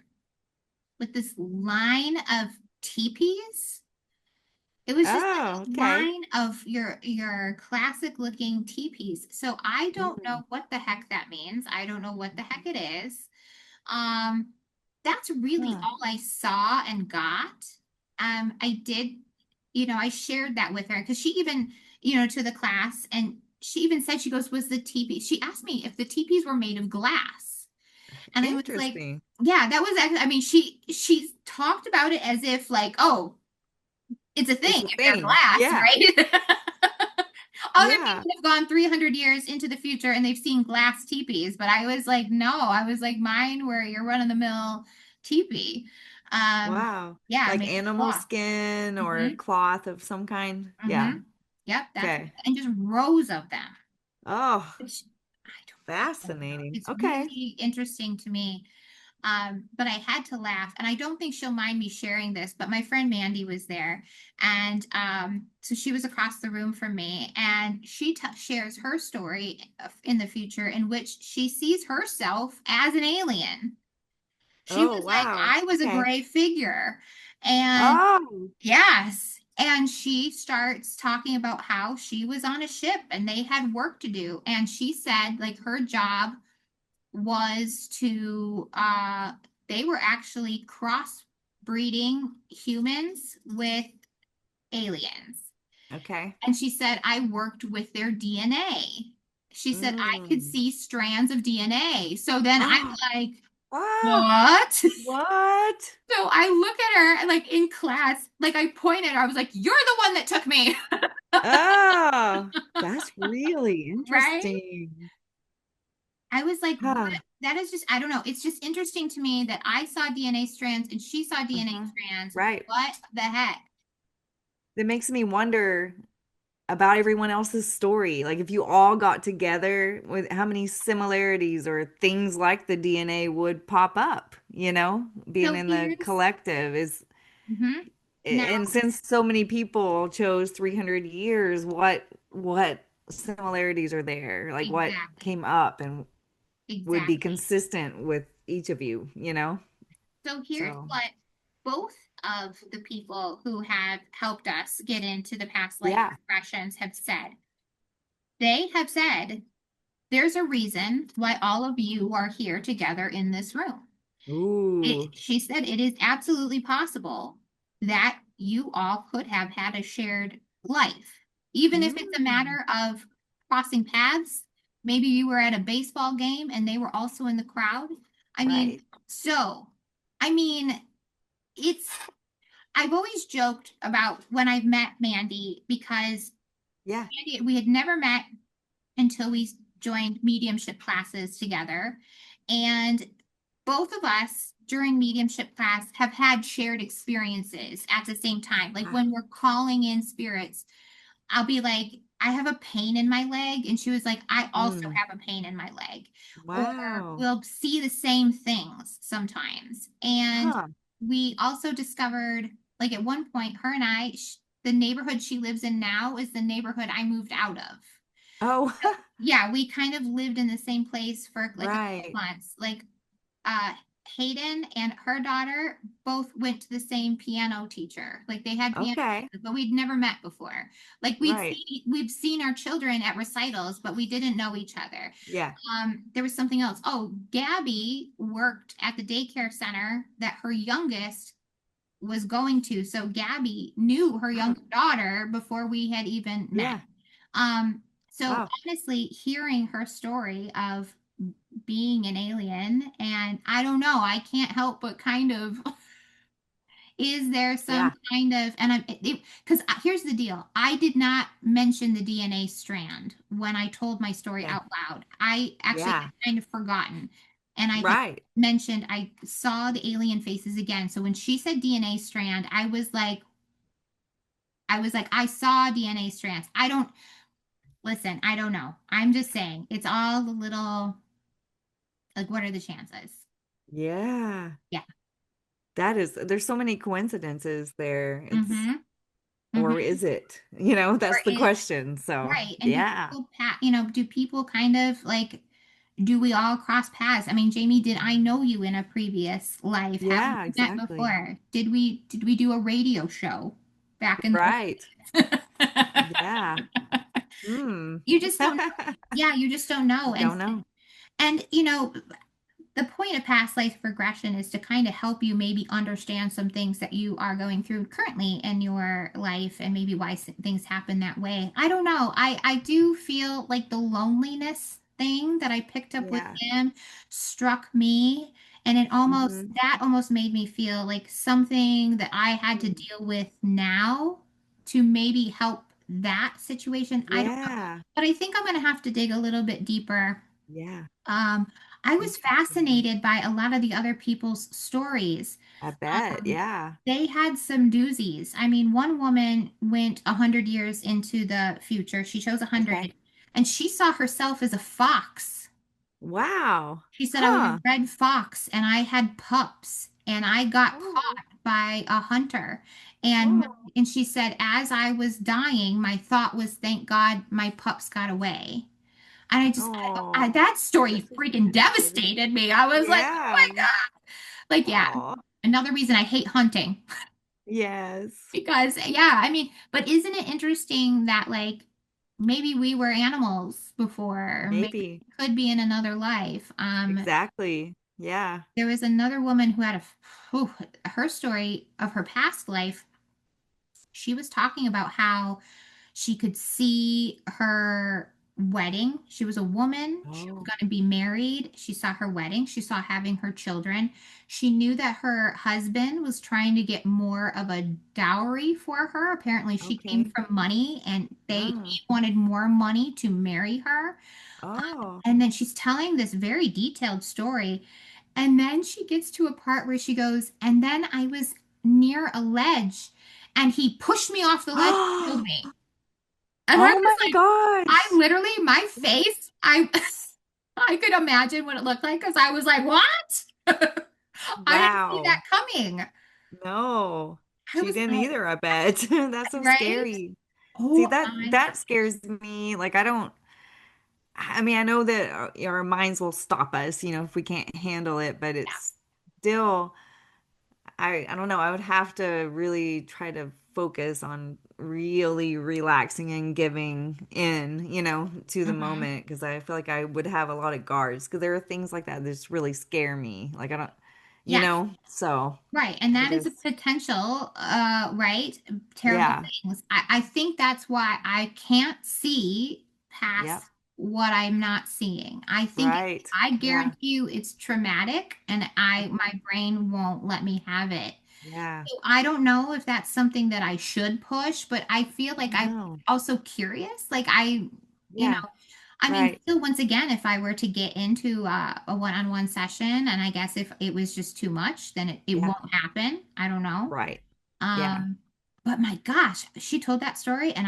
with this line of teepees, It was just Oh, like a okay. line of your classic looking teepees. So I don't know Mm. what the heck that means. I don't know what the heck it is. Um, that's really Huh. all I saw and got. I did, I shared that with her because she even, to the class, and she even said, she goes, was the teepee? She asked me if the teepees were made of glass. And I was like, Interesting. yeah, that was actually, I mean, she talked about it as if like, oh, it's a It's thing a if they're thing. glass, Yeah. right? Other Yeah. people have gone 300 years into the future and they've seen glass teepees, but I was like, no, I was like, mine were your run of the mill teepee. Um, Wow. yeah, Like made of animal cloth. skin or Mm-hmm. cloth of some kind. Yeah. Mm-hmm. Yep, Okay. and just rows of them. Oh, Which I don't know. fascinating. It's Okay. really interesting to me. But I had to laugh, and I don't think she'll mind me sharing this, but my friend Mandy was there, and so she was across the room from me, and she shares her story in the future in which she sees herself as an alien. She Oh, was like, wow. I was a Okay. gray figure, and Oh, yes, and she starts talking about how she was on a ship and they had work to do, and she said like her job was to they were actually crossbreeding humans with aliens. okay. And she said I worked with their DNA. She said I could Mm. see strands of DNA. So then I'm Oh, like, ah, what? So what? I look at her and like in class, like I pointed, I was like, you're the one that took me. Oh, that's really Right? interesting. I was like, what? Huh. That is just, I don't know. It's just interesting to me that I saw DNA strands and she saw DNA Uh-huh. strands. Right. What the heck? That makes me wonder about everyone else's story. Like if you all got together with how many similarities or things like the DNA would pop up, being So in the here's, collective is mhm. Now, and since so many people chose 300 years, what similarities are there? Like what exactly, came up and would be exactly. consistent with each of you? So here's So, what both of the people who have helped us get into the past life yeah. regressions have said. They have said there's a reason why all of you are here together in this room. Ooh. She said it is absolutely possible that you all could have had a shared life, even if it's a Mm, matter of crossing paths. Maybe you were at a baseball game and they were also in the crowd. I mean, right. so, I mean, it's, I've always joked about when I've met Mandy because Yeah. Mandy, we had never met until we joined mediumship classes together. And both of us during mediumship class have had shared experiences at the same time. Like Ah, when we're calling in spirits, I'll be like, I have a pain in my leg. And she was like, I also mm, have a pain in my leg. Or wow. we'll see the same things sometimes. And Huh. we also discovered, like at one point, her and I, the neighborhood she lives in now is the neighborhood I moved out of. Oh, So, yeah, we kind of lived in the same place for like a couple right. months. Like uh Hayden and her daughter both went to the same piano teacher. Like they had piano Okay. classes, but we'd never met before. Like Right. we've seen our children at recitals, but we didn't know each other. Yeah. There was something else. Oh, Gabby worked at the daycare center that her youngest was going to. So Gabby knew her Huh. younger daughter before we had even met. Yeah. So Wow. honestly, hearing her story of being an alien, and I don't know, I can't help but kind of is there some Yeah. kind of, and I'm, because here's the deal. I did not mention the DNA strand when I told my story Okay. out loud. I actually Yeah. had kind of forgotten. And I had Right. mentioned I saw the alien faces again. So when she said DNA strand, I saw DNA strands. I don't, listen, I don't know. I'm just saying it's all a little, like, what are the chances? Yeah. Yeah. There's so many coincidences there. Mm-hmm. Or Mm-hmm. is it? Or That's the question. So, right. And yeah. do people kind of like, do we all cross paths? I mean, Jamie, did I know you in a previous life? Have we Yeah, met exactly. before? Did we do a radio show? back in the Right. old Yeah. days. Hmm. You just don't know. Yeah, you just don't know. Don't know. And you know, the point of past life regression is to kind of help you maybe understand some things that you are going through currently in your life and maybe why things happen that way. I don't know. I do feel like the loneliness thing that I picked up with Yeah. him struck me, and it almost Hmm. that almost made me feel like something that I had to deal with now to maybe help that situation. I don't know. Yeah. But I think I'm going to have to dig a little bit deeper. Yeah. um, I was Interesting. fascinated by a lot of the other people's stories. I bet. Um, Yeah. they had some doozies. I mean, one woman went 100 years into the future. She chose 100, Okay. and she saw herself as a fox. Wow. She said, I was a Huh. red fox and I had pups and I got Oh. caught by a hunter. And Oh. and she said, as I was dying, my thought was, thank God my pups got away. And Oh. that story That's so freaking sad. devastated me. I was like, oh Yeah. my God. Like, yeah, Oh. another reason I hate hunting. Yes. Because, yeah, I mean, but isn't it interesting that, like, maybe we were animals before, maybe Maybe. we could be in another life. Exactly. Yeah. There was another woman who had whew, her story of her past life. She was talking about how she could see her wedding. She was a woman. She was Oh. going to be married. She saw her wedding. She saw having her children. She knew that her husband was trying to get more of a dowry for her. Apparently, she came Okay. from money and Oh. he wanted more money to marry her. Oh. And then she's telling this very detailed story. And then she gets to a part where she goes, and then I was near a ledge and he pushed me off the ledge and killed me. And I Oh was my like, I gosh. literally, my face, I could imagine what it looked like because I was like, what? I didn't see Wow. that coming. No. I She was didn't like, either, I bet. That's so right? scary. See, Oh that my, that scares me. Like I don't I mean, I know that our minds will stop us, if we can't handle it, but it's still I don't know. I would have to really try to focus on really relaxing and giving in, to the hmm moment because I feel like I would have a lot of guards because there are things like that that just really scare me. Like I don't, Yes. so Right. And I that is a just, potential, right? Terrible yeah, things. I think that's why I can't see yep, past what I'm not seeing. I think right, I yeah, guarantee you it's traumatic and uh-huh, my brain won't let me have it. yeah, So I don't know if that's something that I should push, but I feel like I'm no, also curious. You know, yeah, I mean, right, still, once again, if I were to get into a one-on-one session, and I guess if it was just too much, then it yeah, won't happen. I don't know. right, yeah, Um, but my gosh, she told that story, and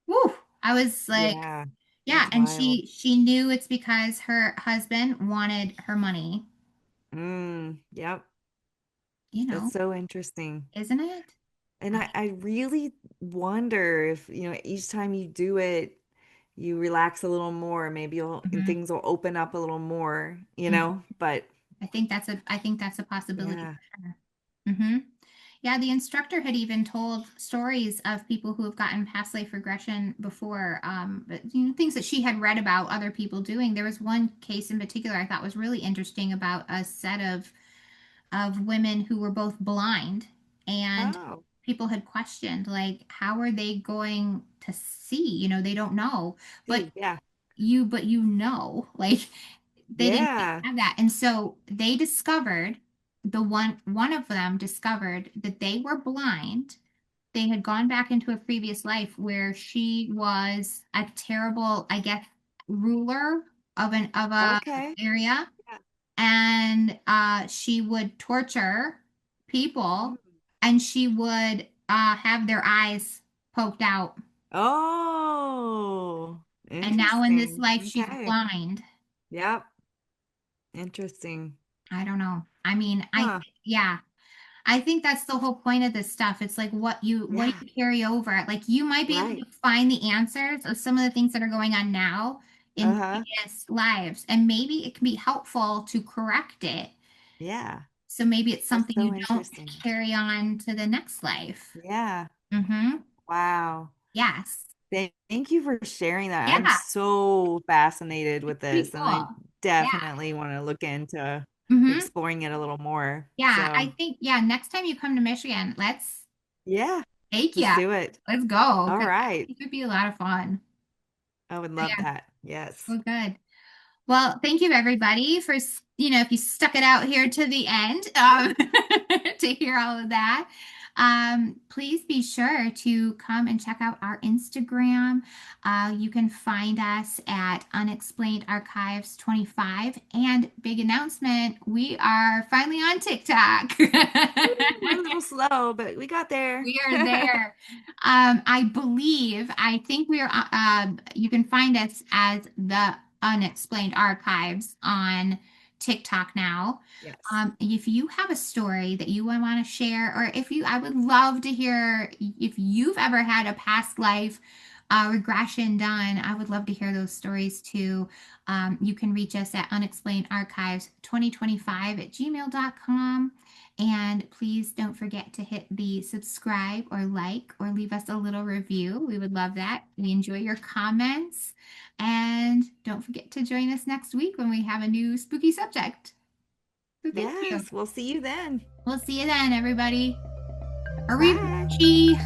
whoo, I was like, yeah, yeah, that's and wild. she knew it's because her husband wanted her money, Yep, you that's know, so interesting. isn't it? And I really wonder if, each time you do it, you relax a little more, maybe and Mhm. things will open up a little more, Mhm. but I think that's a possibility yeah. for sure. hmm Yeah, the instructor had even told stories of people who have gotten past life regression before, but, things that she had read about other people doing. There was one case in particular I thought was really interesting about a set of women who were both blind, and Oh, people had questioned, like, how are they going to see? They don't know, but see, yeah. like they didn't Yeah. have that. And so they discovered one of them discovered that they were blind. They had gone back into a previous life where she was a terrible, I guess, ruler of a Okay. area, Yeah. and she would torture Mm. people, and she would have their eyes poked out. Oh, And now in this interesting. life, she's Okay. blind. Yep. Interesting. I don't know. I mean, Huh. yeah, I think that's the whole point of this stuff. It's like what do Yeah. you carry over? Like you might be able Right. to find the answers of some of the things that are going on now in Uh-huh. previous lives, and maybe it can be helpful to correct it Yeah. So maybe it's That's something you so don't interesting. carry on to the next life. Yeah. Mm-hmm. Wow. Yes. Thank you for sharing that. I'm Yeah. so fascinated It's with pretty this, and I cool. Yeah. definitely want to look into Mm-hmm. exploring it a little more. Yeah. I So, think, yeah, next time you come to Michigan, let's yeah, take let's ya. do it. Let's go. All Because I right. think it would be a lot of fun. I would love Yeah. that. Yes. Well, good. Well, thank you everybody for, if you stuck it out here to the end, to hear all of that. Please be sure to come and check out our Instagram. You can find us at Unexplained Archives 25. And big announcement, we are finally on TikTok. We're a little slow, but we got there. We are there. I think we are, you can find us as the Unexplained Archives on TikTok now. Yes. If you have a story that you want to share, or if you, I would love to hear if you've ever had a past life regression done. I would love to hear those stories too. You can reach us at unexplainedarchives2025@gmail.com. And please don't forget to hit the subscribe or like or leave us a little review. We would love that. We enjoy your comments. And don't forget to join us next week when we have a new spooky subject. So thank you. Yes. We'll see you then. We'll see you then, everybody. Bye. Arrivederci.